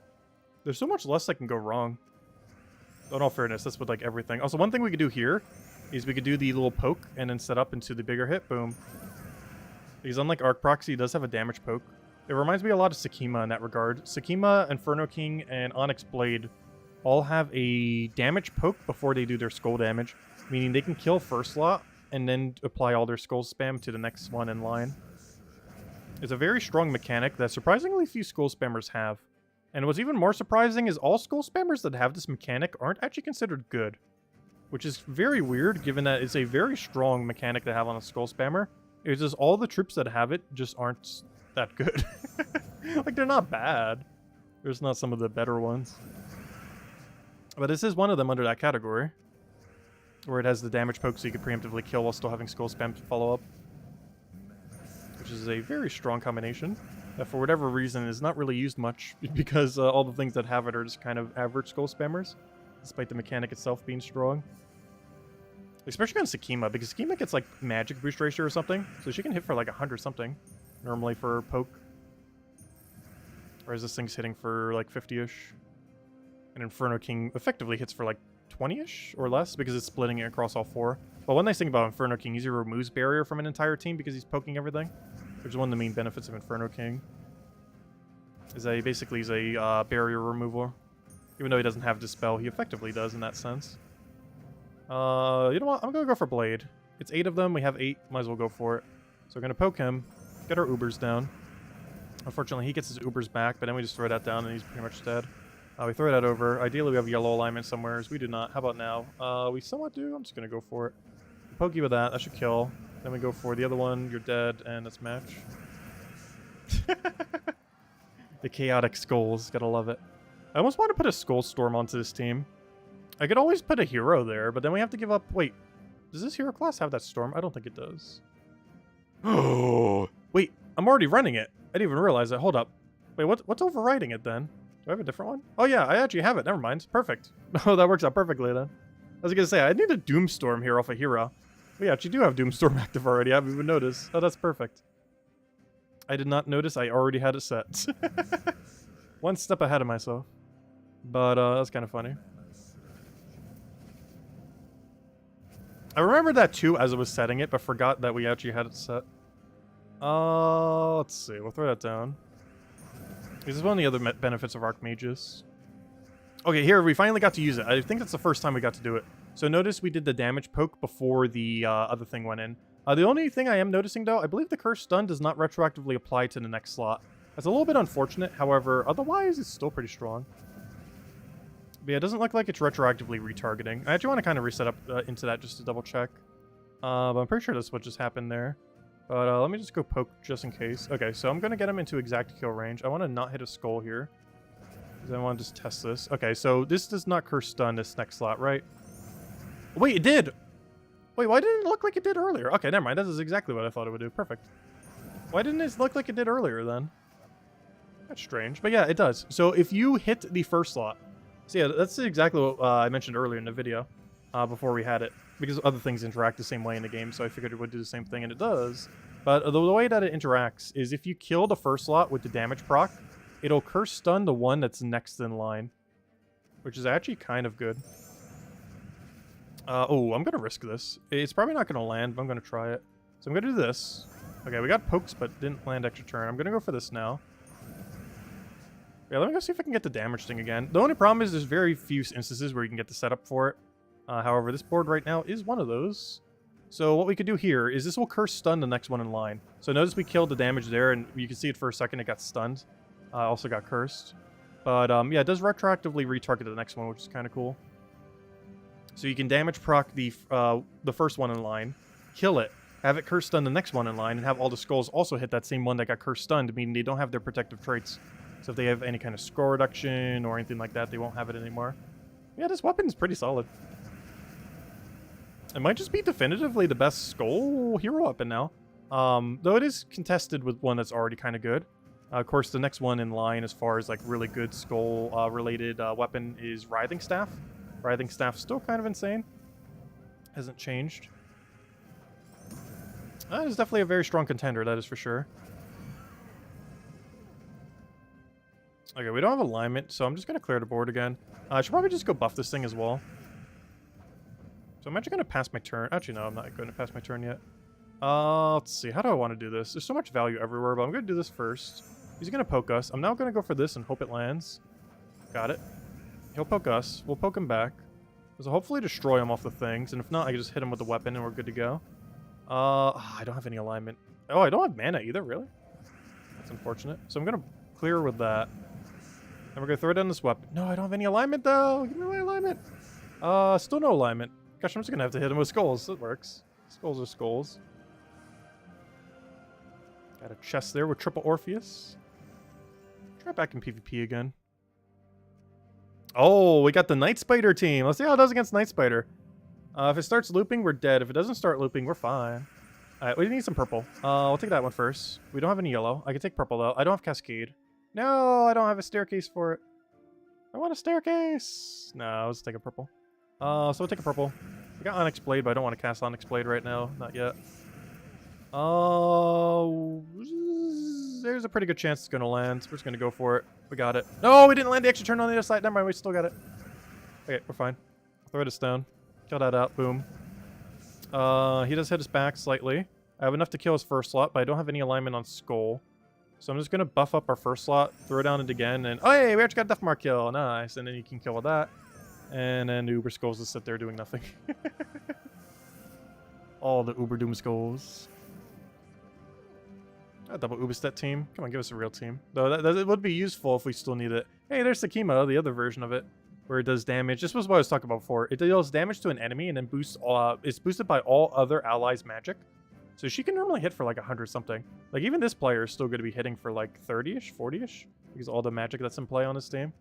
there's so much less that can go wrong. In all fairness, that's with like everything. Also, one thing we could do here is we could do the little poke and then set up into the bigger hit. Boom. Because unlike Arc Proxy, he does have a damage poke. It reminds me a lot of Sakima in that regard. Sakima, Inferno King, and Onyx Blade all have a damage poke before they do their skull damage. Meaning they can kill first slot and then apply all their skull spam to the next one in line. It's a very strong mechanic that surprisingly few skull spammers have. And what's even more surprising is all skull spammers that have this mechanic aren't actually considered good. Which is very weird, given that it's a very strong mechanic to have on a skull spammer. It's just all the troops that have it just aren't that good. Like, they're not bad. There's not some of the better ones. But this is one of them under that category. Where it has the damage poke so you can preemptively kill while still having skull spam to follow up. Which is a very strong combination. That for whatever reason is not really used much. Because all the things that have it are just kind of average skull spammers. Despite the mechanic itself being strong. Especially on Sakima, because Sakima gets like magic boost ratio or something. So she can hit for like 100 something. Normally for poke. Whereas this thing's hitting for like 50-ish. And Inferno King effectively hits for like 20-ish or less because it's splitting it across all four. But one nice thing about Inferno King is he removes barrier from an entire team because he's poking everything. Which is one of the main benefits of Inferno King. Is that he basically is a barrier remover. Even though he doesn't have Dispel, he effectively does in that sense. You know what? I'm gonna go for Blade. It's 8 of them. We have 8. Might as well go for it. So we're gonna poke him. Get our Ubers down. Unfortunately, he gets his Ubers back, but then we just throw that down and he's pretty much dead. We throw that over. Ideally, we have yellow alignment somewhere. We do not. How about now? We somewhat do. I'm just gonna go for it. Poke you with that. That should kill. Then we go for the other one. You're dead, and let's match. The chaotic skulls. Gotta love it. I almost want to put a skull storm onto this team. I could always put a hero there, but then we have to give up... Wait, does this hero class have that storm? I don't think it does. Oh, wait, I'm already running it. I didn't even realize that. Hold up. Wait, what's overriding it then? Do I have a different one? Oh yeah, I actually have it. Never mind. Perfect. Oh, that works out perfectly then. I was gonna say, I need a Doomstorm here off a hero. We actually do have Doomstorm active already. I haven't even noticed. Oh, that's perfect. I did not notice I already had it set. One step ahead of myself. But that's kind of funny. I remembered that too as I was setting it, but forgot that we actually had it set. Let's see. We'll throw that down. This is one of the other benefits of Archmages. Okay, here, we finally got to use it. I think that's the first time we got to do it. So notice we did the damage poke before the other thing went in. The only thing I am noticing, though, I believe the Curse Stun does not retroactively apply to the next slot. That's a little bit unfortunate. However, otherwise, it's still pretty strong. But yeah, it doesn't look like it's retroactively retargeting. I actually want to kind of reset up into that just to double check. But I'm pretty sure that's what just happened there. But let me just go poke just in case. Okay, so I'm going to get him into exact kill range. I want to not hit a skull here. Because I want to just test this. Okay, so this does not Curse Stun this next slot, right? Wait, it did! Wait, why didn't it look like it did earlier? Okay, never mind. That is exactly what I thought it would do. Perfect. Why didn't it look like it did earlier then? That's strange. But yeah, it does. So if you hit the first slot... So yeah, that's exactly what I mentioned earlier in the video. Before we had it. Because other things interact the same way in the game, so I figured it would do the same thing, and it does. But the way that it interacts is if you kill the first slot with the damage proc, it'll Curse Stun the one that's next in line. Which is actually kind of good. Oh, I'm going to risk this. It's probably not going to land, but I'm going to try it. So I'm going to do this. Okay, we got pokes, but didn't land extra turn. I'm going to go for this now. Yeah, let me go see if I can get the damage thing again. The only problem is there's very few instances where you can get the setup for it. However, this board right now is one of those. So what we could do here is this will Curse Stun the next one in line. So notice we killed the damage there, and you can see it for a second. It got stunned. Also got cursed. But yeah, it does retroactively retarget the next one, which is kind of cool. So you can damage proc the first one in line, kill it, have it Curse Stun the next one in line, and have all the skulls also hit that same one that got Curse Stunned, meaning they don't have their protective traits. So if they have any kind of score reduction or anything like that, they won't have it anymore. Yeah, this weapon is pretty solid. It might just be definitively the best skull hero weapon now. Though it is contested with one that's already kind of good. Of course, the next one in line as far as like really good skull related weapon is Writhing Staff. Writhing Staff still kind of insane. Hasn't changed. That is definitely a very strong contender, that is for sure. Okay, we don't have alignment, so I'm just going to clear the board again. I should probably just go buff this thing as well. So I'm actually going to pass my turn. Actually, no, I'm not going to pass my turn yet. Let's see. How do I want to do this? There's so much value everywhere, but I'm going to do this first. He's going to poke us. I'm now going to go for this and hope it lands. Got it. He'll poke us. We'll poke him back. So hopefully destroy him off the things, and if not, I can just hit him with the weapon and we're good to go. I don't have any alignment. Oh, I don't have mana either, really? That's unfortunate. So I'm going to clear with that. And we're going to throw down this weapon. No, I don't have any alignment, though. Give me my alignment. Still no alignment. Gosh, I'm just going to have to hit him with skulls. It works. Skulls are skulls. Got a chest there with triple Orpheus. Try back in PvP again. Oh, we got the Night Spider team. Let's see how it does against Night Spider. If it starts looping, we're dead. If it doesn't start looping, we're fine. Alright, we need some purple. We'll take that one first. We don't have any yellow. I can take purple, though. I don't have Cascade. No, I don't have a staircase for it. I want a staircase. No, let's take a purple. So we'll take a purple. We got Onyx Blade, but I don't want to cast Onyx Blade right now. Not yet. There's a pretty good chance it's going to land. We're just going to go for it. We got it. No, we didn't land the extra turn on the other side. Never mind, we still got it. Okay, we're fine. Throw this down. Kill that out. Boom. He does hit us back slightly. I have enough to kill his first slot, but I don't have any alignment on Skull. So I'm just going to buff up our first slot, throw down it again, and... Oh, hey, we actually got Death Mark kill. Nice. And then you can kill with that. And then the Uber Skulls just sit there doing nothing. All the Uber Doom Skulls. A double Ubistet team. Come on, give us a real team. Though that it would be useful if we still need it. Hey, there's Sakima, the other version of it, where it does damage. This was what I was talking about before. It deals damage to an enemy and then boosts. It's boosted by all other allies' magic. So she can normally hit for like 100 something. Like even this player is still going to be hitting for like 30-ish, 40-ish. because all the magic that's in play on this team.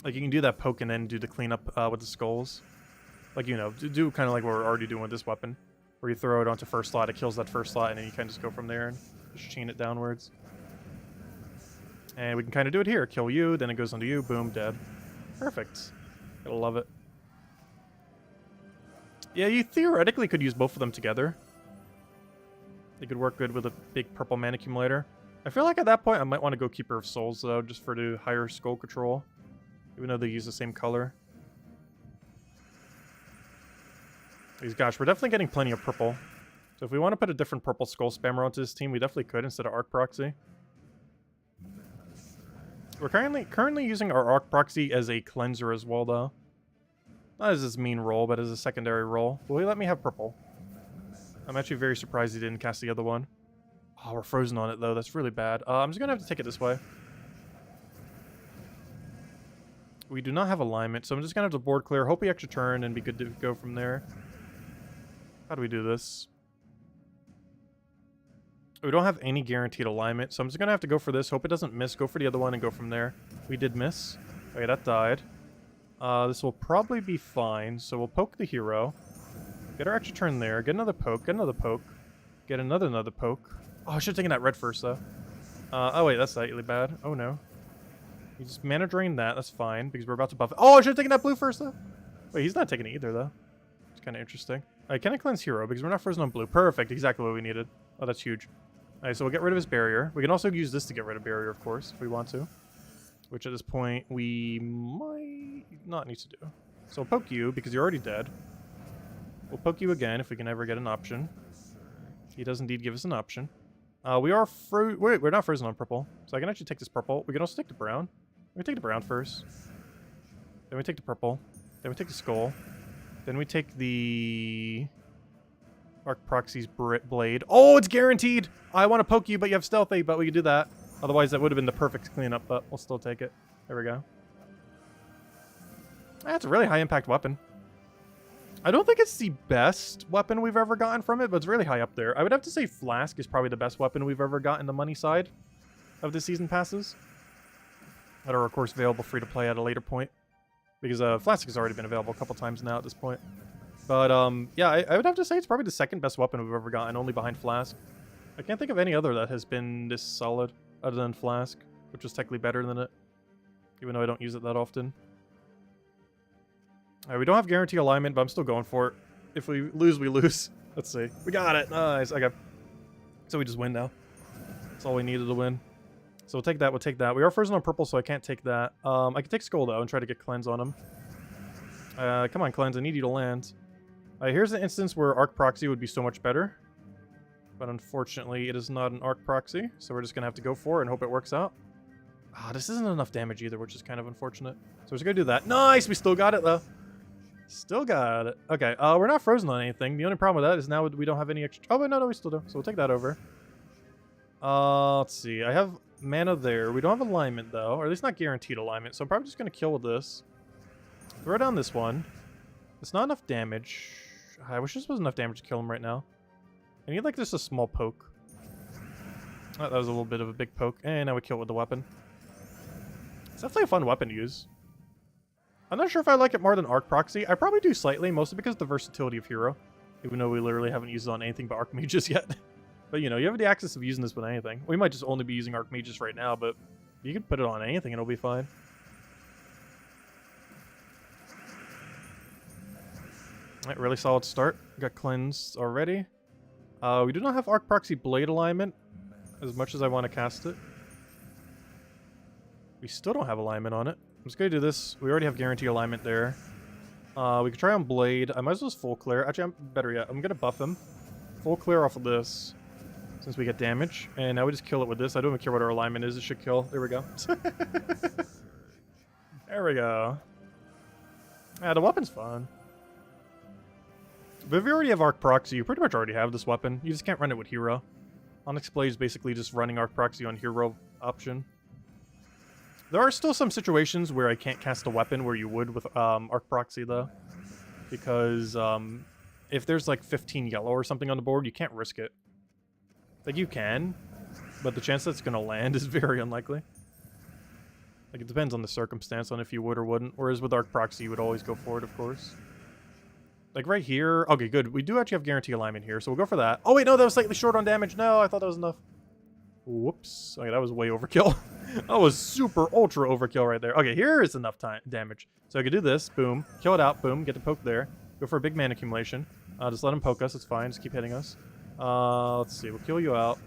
Like, you can do that poke and then do the cleanup with the skulls. Like, you know, do kind of like what we're already doing with this weapon. Where you throw it onto first slot, it kills that first slot, and then you kind of just go from there and just chain it downwards. And we can kind of do it here. Kill you, then it goes onto you, boom, dead. Perfect. Gotta love it. Yeah, you theoretically could use both of them together. They could work good with a big purple mana accumulator. I feel like at that point I might want to go Keeper of Souls, though, just for the higher skull control. Even though they use the same color. Gosh, we're definitely getting plenty of purple. So if we want to put a different purple skull spammer onto this team, we definitely could instead of Arc Proxy. We're currently using our Arc Proxy as a cleanser as well, though. Not as his main role, but as a secondary role. Will he let me have purple? I'm actually very surprised he didn't cast the other one. Oh, we're frozen on it, though. That's really bad. I'm just going to have to take it this way. We do not have alignment, so I'm just going to have to board clear, hope we extra turn, and be good to go from there. How do we do this? We don't have any guaranteed alignment, so I'm just going to have to go for this, hope it doesn't miss, go for the other one, and go from there. We did miss. Okay, that died. This will probably be fine, so we'll poke the hero. Get our extra turn there, get another poke, get another poke. Oh, I should have taken that red first, though. Oh wait, that's slightly bad. Oh no. You just mana drain that, that's fine, because we're about to buff it. Oh, I should have taken that blue first, though. Wait, he's not taking it either, though. It's kind of interesting. Alright, can I cleanse hero? Because we're not frozen on blue. Perfect, exactly what we needed. Oh, that's huge. Alright, so we'll get rid of his barrier. We can also use this to get rid of barrier, of course, if we want to. Which at this point, we might not need to do. So we'll poke you, because you're already dead. We'll poke you again, if we can ever get an option. He does indeed give us an option. We are we're not frozen on purple, so I can actually take this purple. We can also take the brown. We take the brown first. Then we take the purple. Then we take the skull. Then we take the Arc Proxy's blade. Oh, it's guaranteed! I want to poke you, but you have stealthy, but we can do that. Otherwise, that would have been the perfect cleanup, but we'll still take it. There we go. That's a really high impact weapon. I don't think it's the best weapon we've ever gotten from it, but it's really high up there. I would have to say Flask is probably the best weapon we've ever gotten the money side of the season passes. That are, of course, available free to play at a later point. Because Flask has already been available a couple times now at this point. But, yeah, I would have to say it's probably the second best weapon we've ever gotten, only behind Flask. I can't think of any other that has been this solid, other than Flask, which is technically better than it. Even though I don't use it that often. Alright, we don't have guarantee alignment, but I'm still going for it. If we lose, we lose. Let's see. We got it! Nice, okay. So we just win now. That's all we needed to win. So we'll take that, We are frozen on purple, so I can't take that. I can take Skull, though, and try to get Cleanse on him. Come on, Cleanse, I need you to land. Here's an instance where Arc Proxy would be so much better. But unfortunately, it is not an Arc Proxy, so we're just going to have to go for it and hope it works out. This isn't enough damage either, which is kind of unfortunate. So we're just going to do that. Nice! We still got it, though. Still got it. Okay, we're not frozen on anything. The only problem with that is now we don't have any extra... Oh, but no, we still do. So we'll take that over. Let's see. I have mana there. We don't have alignment, though. Or at least not guaranteed alignment. So I'm probably just going to kill with this. Throw down this one. It's not enough damage. I wish this was enough damage to kill him right now. I need, like, just a small poke. Oh, that was a little bit of a big poke. And now we kill with the weapon. It's definitely a fun weapon to use. I'm not sure if I like it more than Arc Proxy. I probably do slightly, mostly because of the versatility of Hero. Even though we literally haven't used it on anything but Archmages yet. But, you know, you have the access of using this with anything. We might just only be using Archmages right now, but you can put it on anything and it'll be fine. Alright, really solid start. We got Cleansed already. We do not have Arc Proxy Blade alignment, as much as I want to cast it. We still don't have alignment on it. I'm just going to do this. We already have guarantee alignment there. We can try on Blade. I might as well just full clear. Actually, better yet, I'm going to buff him. Full clear off of this, since we get damage. And now we just kill it with this. I don't even care what our alignment is. It should kill. There we go. There we go. Yeah, the weapon's fun. But if you already have Arc Proxy, you pretty much already have this weapon. You just can't run it with Hero. Onyx Blade is basically just running Arc Proxy on Hero option. There are still some situations where I can't cast a weapon where you would with Arc Proxy, though. Because if there's like 15 yellow or something on the board, you can't risk it. Like, you can, but the chance that it's going to land is very unlikely. Like, it depends on the circumstance on if you would or wouldn't. Whereas with Arc Proxy, you would always go for it, of course. Like, right here... Okay, good. We do actually have guarantee alignment here, so we'll go for that. Oh, wait, no, that was slightly short on damage. No, I thought that was enough. Whoops. Okay, that was way overkill. That was super ultra overkill right there. Okay, here is enough damage. So I could do this. Boom. Kill it out. Boom. Get the poke there. Go for a big mana accumulation. Just let him poke us. It's fine. Just keep hitting us. Let's see. We'll kill you out.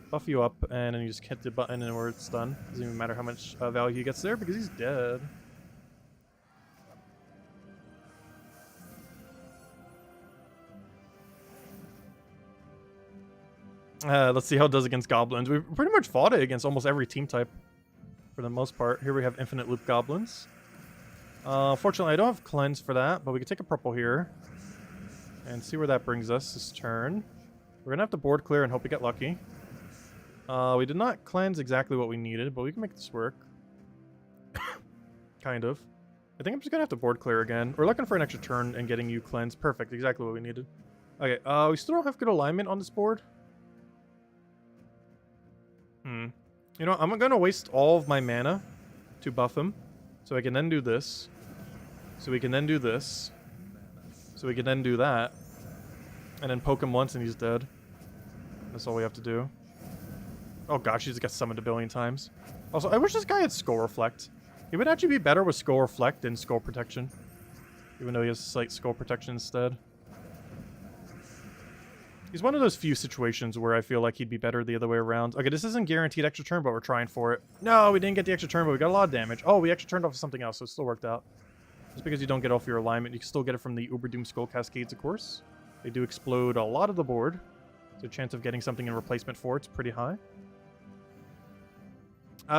Buff you up, and then you just hit the button and where it's done. Doesn't even matter how much value he gets there because he's dead. Let's see how it does against goblins. We've pretty much fought it against almost every team type for the most part. Here we have infinite loop goblins. Fortunately, I don't have cleanse for that, but we can take a purple here and see where that brings us this turn. We're going to have to board clear and hope we get lucky. We did not cleanse exactly what we needed, but we can make this work. Kind of. I think I'm just going to have to board clear again. We're looking for an extra turn and getting you cleansed. Perfect. Exactly what we needed. Okay, we still don't have good alignment on this board. You know, I'm going to waste all of my mana to buff him. So I can then do this. So we can then do this. So we can then do that. And then poke him once and he's dead. That's all we have to do. Oh gosh, he just got summoned a billion times. Also, I wish this guy had Skull Reflect. He would actually be better with Skull Reflect than Skull Protection. Even though he has slight Skull Protection instead. He's one of those few situations where I feel like he'd be better the other way around. Okay, this isn't guaranteed extra turn, but we're trying for it. No, we didn't get the extra turn, but we got a lot of damage. Oh, we extra turned off something else, so it still worked out. Just because you don't get off your alignment, you can still get it from the Uber Doom Skull Cascades, of course. They do explode a lot of the board. So the chance of getting something in replacement for it's pretty high.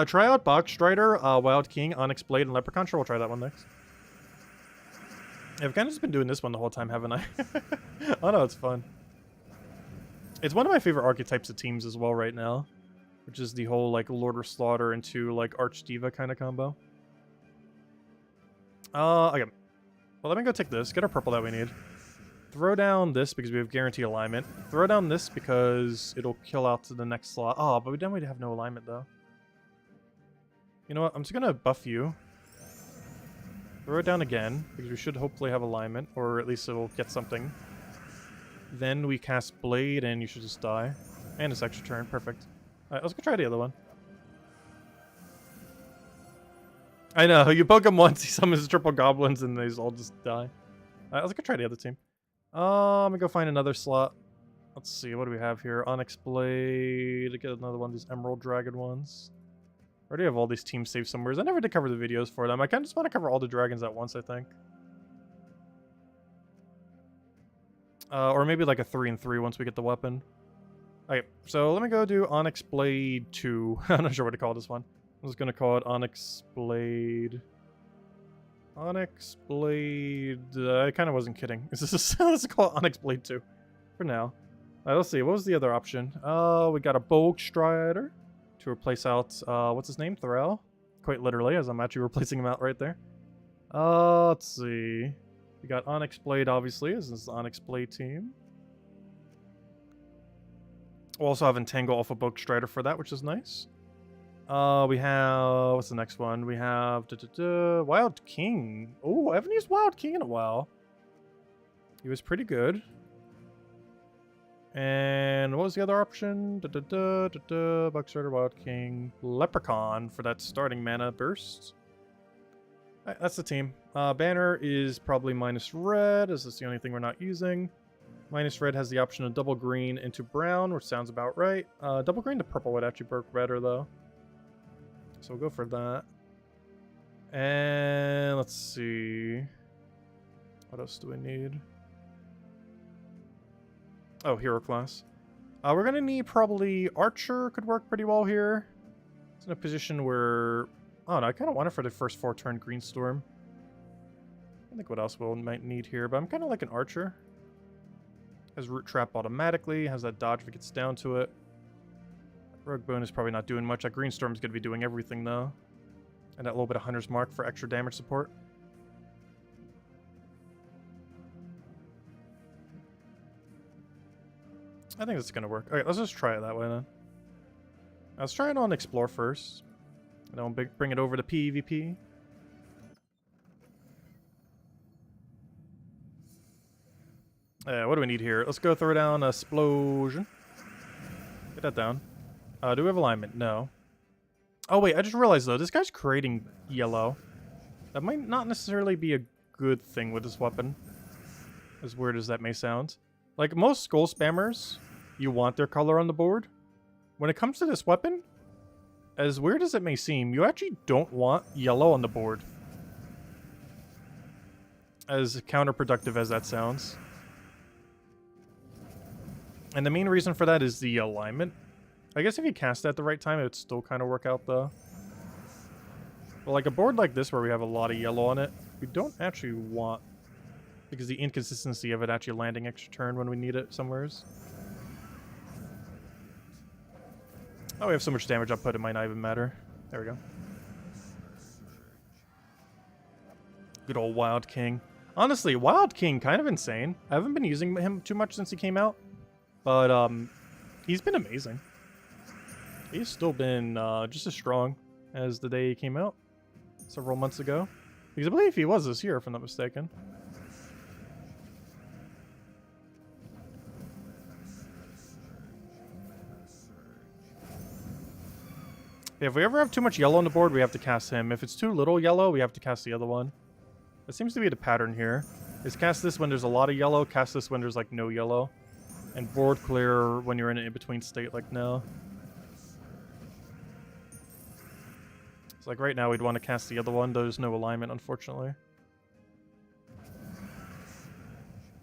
Try out Box Strider, Wild King, Onyx Blade, and Leprechaun. Sure, we'll try that one next. I've kind of just been doing this one the whole time, haven't I? Oh no, it's fun. It's one of my favorite archetypes of teams as well right now. Which is the whole, like, Lord of Slaughter into, like, Archdiva kind of combo. Okay. Well, let me go take this. Get our purple that we need. Throw down this because we have guaranteed alignment. Throw down this because it'll kill out to the next slot. Oh, but then we'd have no alignment, though. You know what? I'm just going to buff you. Throw it down again because we should hopefully have alignment. Or at least it'll get something. Then we cast Blade, and you should just die. And it's extra turn. Perfect. Alright, let's go try the other one. I know, you poke him once, he summons triple goblins, and they all just die. Alright, let's go try the other team. I'm gonna go find another slot. Let's see, what do we have here? Onyx Blade. Get another one of these Emerald Dragon ones. I already have all these teams saved somewhere. I never did cover the videos for them. I kind of just want to cover all the dragons at once, I think. Or maybe like a 3-3 once we get the weapon. Okay, so let me go do Onyx Blade 2. I'm not sure what to call this one. I'm just going to call it Onyx Blade. Onyx Blade... I kind of wasn't kidding. Let's call it Onyx Blade 2 for now. Let's see, what was the other option? We got a Bolt Strider to replace out, what's his name? Thrall? Quite literally, as I'm actually replacing him out right there. Let's see. We got Onyx Blade, obviously. This is the Onyx Blade team. We'll also have Entangle off of Bolt Strider for that, which is nice. We have... What's the next one? We have... Wild King. Oh, I haven't used Wild King in a while. He was pretty good. And what was the other option? Box Strider, Wild King, Leprechaun for that starting mana burst. Alright, that's the team. Banner is probably minus red, as that's the only thing we're not using. Minus red has the option of double green into brown, which sounds about right. Double green to purple would actually work better, though. So we'll go for that. And let's see. What else do we need? Oh, hero class. We're going to need probably Archer could work pretty well here. It's in a position where... Oh, no, I kind of want it for the first 4-turn Greenstorm. I think what else we might need here, but I'm kind of like an Archer. Has Root Trap automatically, has that dodge if it gets down to it. Rogue Bone is probably not doing much. That Greenstorm is going to be doing everything, though. And that little bit of Hunter's Mark for extra damage support. I think that's going to work. Okay, let's just try it that way, then. Let's try it on Explore first. And then bring it over to PvP. What do we need here? Let's go throw down a Explosion. Get that down. Do we have alignment? No. Oh wait, I just realized though, this guy's creating yellow. That might not necessarily be a good thing with this weapon. As weird as that may sound. Like most skull spammers, you want their color on the board. When it comes to this weapon, as weird as it may seem, you actually don't want yellow on the board. As counterproductive as that sounds. And the main reason for that is the alignment. I guess if you cast it at the right time, it would still kind of work out though. But like a board like this where we have a lot of yellow on it, we don't actually want, because the inconsistency of it actually landing extra turn when we need it somewheres. Oh, we have so much damage output it might not even matter. There we go. Good old Wild King. Honestly, Wild King, kind of insane. I haven't been using him too much since he came out. But, he's been amazing. He's still been, just as strong as the day he came out. Several months ago. Because I believe he was this year, if I'm not mistaken. If we ever have too much yellow on the board, we have to cast him. If it's too little yellow, we have to cast the other one. That seems to be the pattern here. Is cast this when there's a lot of yellow, cast this when there's like no yellow. And board clear when you're in an in-between state like now. It's like right now we'd want to cast the other one, though there's no alignment, unfortunately.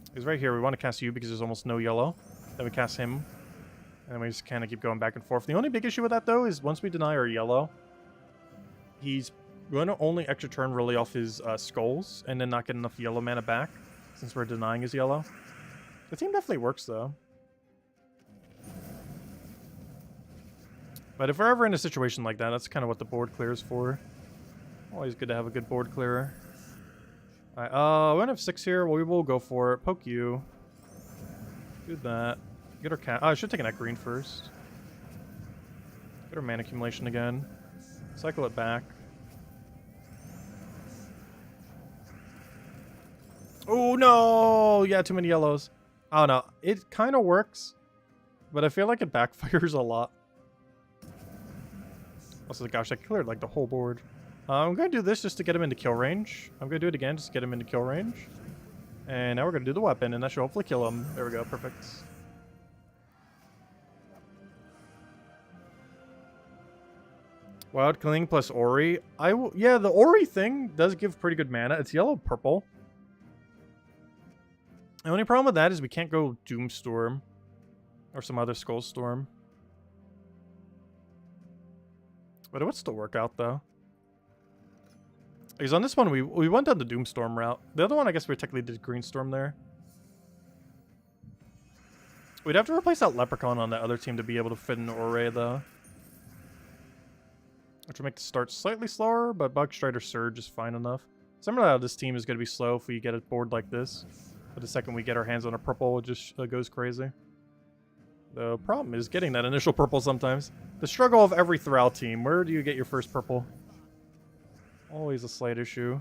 Because right here we want to cast you because there's almost no yellow. Then we cast him. And we just kind of keep going back and forth. The only big issue with that, though, is once we deny our yellow, he's going to only extra turn really off his skulls and then not get enough yellow mana back since we're denying his yellow. The team definitely works, though. But if we're ever in a situation like that, that's kind of what the board clear is for. Always good to have a good board clearer. Alright, we don't have 6 here. Well, we will go for it. Poke you. Do that. Get our cat. Oh, I should take that green first. Get our mana accumulation again. Cycle it back. Oh, no! Yeah, too many yellows. I don't know. It kind of works, but I feel like it backfires a lot. Also, gosh, I cleared like the whole board. I'm going to do this just to get him into kill range. I'm going to do it again just to get him into kill range. And now we're going to do the weapon, and that should hopefully kill him. There we go. Perfect. Wild Cling plus Ori. Yeah, the Ori thing does give pretty good mana. It's yellow-purple. The only problem with that is we can't go Doomstorm or some other Skullstorm. But it would still work out, though. Because on this one, we went down the Doomstorm route. The other one, I guess we technically did Greenstorm there. We'd have to replace that Leprechaun on the other team to be able to fit an Ori, though. Which will make the start slightly slower, but Bug Strider Surge is fine enough. Similar to how this team is going to be slow if we get a board like this. But the second we get our hands on a purple, it just goes crazy. The problem is getting that initial purple sometimes. The struggle of every Thrall team. Where do you get your first purple? Always a slight issue.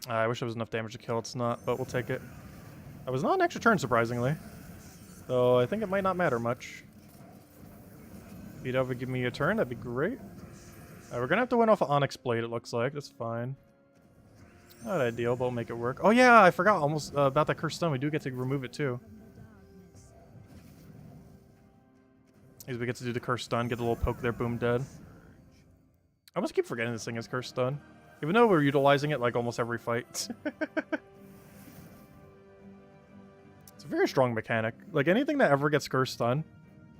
I wish there was enough damage to kill. It's not, but we'll take it. I was not an extra turn, surprisingly. Though I think it might not matter much. If you'd ever give me a turn, that'd be great. We're going to have to win off of Onyx Blade, it looks like. That's fine. Not ideal, but we'll make it work. Oh yeah, I forgot almost about that Cursed Stun. We do get to remove it, too. As we get to do the Cursed Stun, get a little poke there, boom, dead. I almost keep forgetting this thing is Cursed Stun. Even though we're utilizing it like almost every fight. It's a very strong mechanic. Like anything that ever gets Cursed Stun,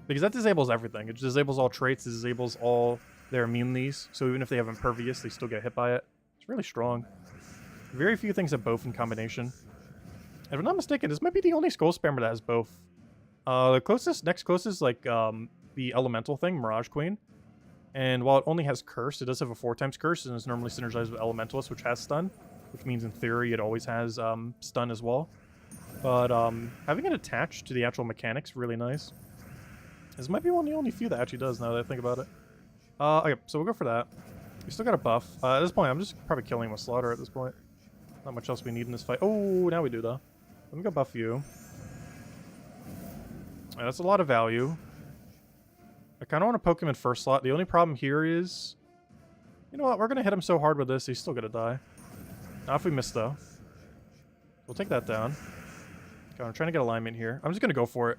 because that disables everything. It disables all traits, it disables all their immunities. So even if they have Impervious, they still get hit by it. It's really strong. Very few things have both in combination. If I'm not mistaken, this might be the only Skull Spammer that has both. The closest, next closest, like the Elemental thing, Mirage Queen. And while it only has Curse, it does have a 4x Curse, and is normally synergized with Elementalist, which has Stun. which means in theory it always has stun as well. But having it attached to the actual mechanics really nice. This might be one of the only few that actually does now that I think about it. Okay, so we'll go for that. We still got a buff. At this point, I'm just probably killing him with Slaughter at this point. Not much else we need in this fight. Oh, now we do though. Let me go buff you. Right, that's a lot of value. I kind of want to poke him in first slot. The only problem here is... You know what? We're going to hit him so hard with this, he's still going to die. Not if we miss, though. We'll take that down. Okay, I'm trying to get alignment here. I'm just going to go for it.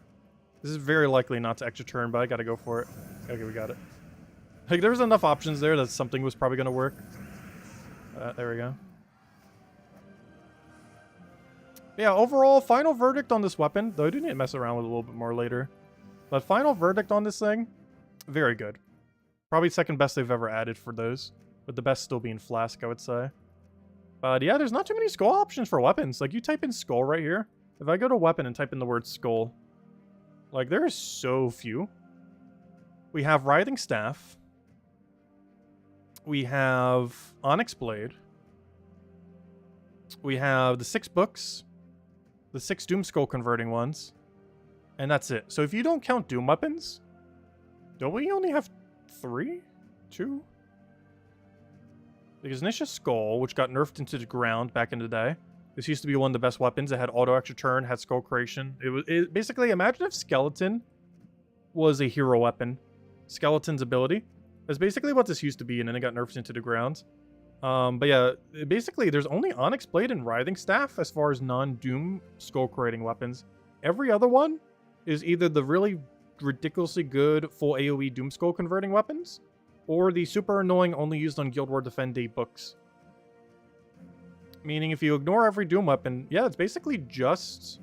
This is very likely not to extra turn, but I got to go for it. Okay, we got it. Like, there was enough options there that something was probably going to work. There we go. Yeah, overall, final verdict on this weapon. Though I do need to mess around with it a little bit more later. But final verdict on this thing, very good. Probably second best they've ever added for those. With the best still being Flask, I would say. But yeah, there's not too many skull options for weapons. Like, you type in skull right here. If I go to weapon and type in the word skull, like, there is so few. We have Writhing Staff. We have Onyx Blade. We have the 6 books. The 6 Doom Skull converting ones. And that's it. So if you don't count Doom weapons, don't we only have 3? 2? Because Nisha's Skull, which got nerfed into the ground back in the day. This used to be one of the best weapons. It had auto extra turn, had skull creation. Basically, imagine if Skeleton was a hero weapon. Skeleton's ability. That's basically what this used to be, and then it got nerfed into the ground. But yeah, basically, there's only Onyx Blade and Writhing Staff as far as non-Doom skull creating weapons. Every other one is either the really ridiculously good full AoE Doom skull converting weapons, or the super annoying only used on Guild War Defend Day books. Meaning, if you ignore every Doom weapon, yeah, it's basically just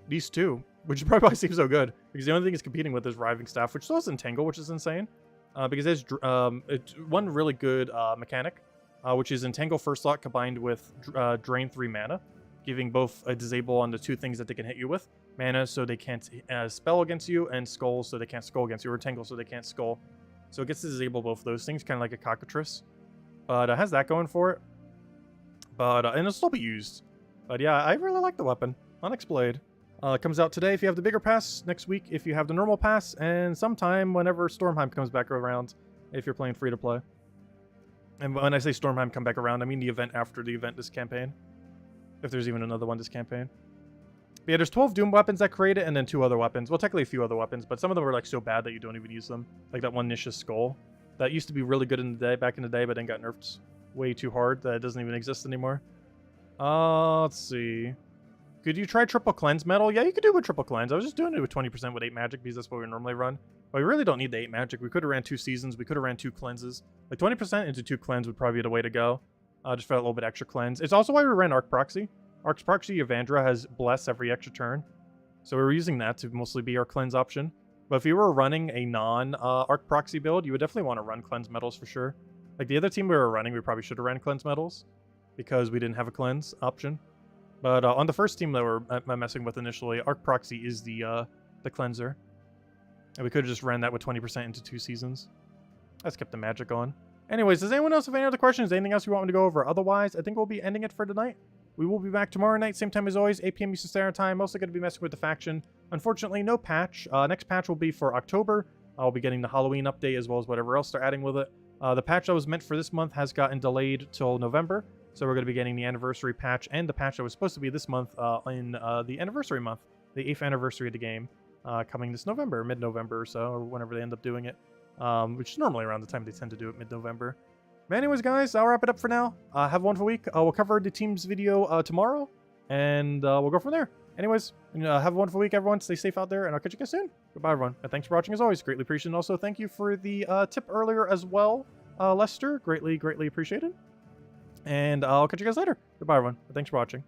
these two, which probably why it seems so good, because the only thing it's competing with is Writhing Staff, which still has Entangle, which is insane, because there's one really good mechanic, which is Entangle first slot combined with Drain 3 mana, giving both a disable on the 2 things that they can hit you with. Mana so they can't spell against you, and Skull so they can't skull against you, or Entangle so they can't skull. So it gets to disable both of those things, kind of like a Cockatrice. But it has that going for it. But and it'll still be used. But yeah, I really like the weapon. Onyx Blade. Comes out today if you have the bigger pass, next week if you have the normal pass, and sometime whenever Stormheim comes back around, if you're playing free to play. And when I say Stormheim come back around, I mean the event after the event this campaign. If there's even another one this campaign. But yeah, there's 12 Doom weapons that create it, and then 2 other weapons. Well, technically a few other weapons, but some of them are like so bad that you don't even use them. Like that one Nisha's Skull. That used to be really good in the day, back in the day, but then got nerfed way too hard that it doesn't even exist anymore. Let's see. Could you try triple cleanse metal? Yeah, you could do it with triple cleanse. I was just doing it with 20% with 8 magic because that's what we normally run. But we really don't need the 8 magic. We could have ran 2 seasons. We could have ran 2 cleanses. Like 20% into 2 cleanse would probably be the way to go. Just for a little bit extra cleanse. It's also why we ran Arc Proxy. Arc Proxy Evandra has Bless every extra turn. So we were using that to mostly be our cleanse option. But if you were running a non-Arc Proxy build, you would definitely want to run cleanse metals for sure. Like the other team we were running, we probably should have ran cleanse metals because we didn't have a cleanse option. But on the first team that we're messing with initially, Arc Proxy is the cleanser. And we could have just ran that with 20% into 2 seasons. Let's keep the magic on. Anyways, does anyone else have any other questions? Anything else you want me to go over? Otherwise, I think we'll be ending it for tonight. We will be back tomorrow night, same time as always, 8 p.m. Eastern Standard Time. Mostly going to be messing with the faction. Unfortunately, no patch. Next patch will be for October. I'll be getting the Halloween update as well as whatever else they're adding with it. The patch that was meant for this month has gotten delayed till November. So we're going to be getting the anniversary patch and the patch that was supposed to be this month in the anniversary month. The 8th anniversary of the game coming this November, mid-November or so, or whenever they end up doing it. Which is normally around the time they tend to do it, mid-November. But anyways, guys, I'll wrap it up for now. Have a wonderful week. We'll cover the team's video tomorrow, and we'll go from there. Anyways, have a wonderful week, everyone. Stay safe out there, and I'll catch you guys soon. Goodbye, everyone. And thanks for watching, as always. Greatly appreciated. And also, thank you for the tip earlier as well, Lester. Greatly, greatly appreciated. And I'll catch you guys later. Goodbye, everyone. Thanks for watching.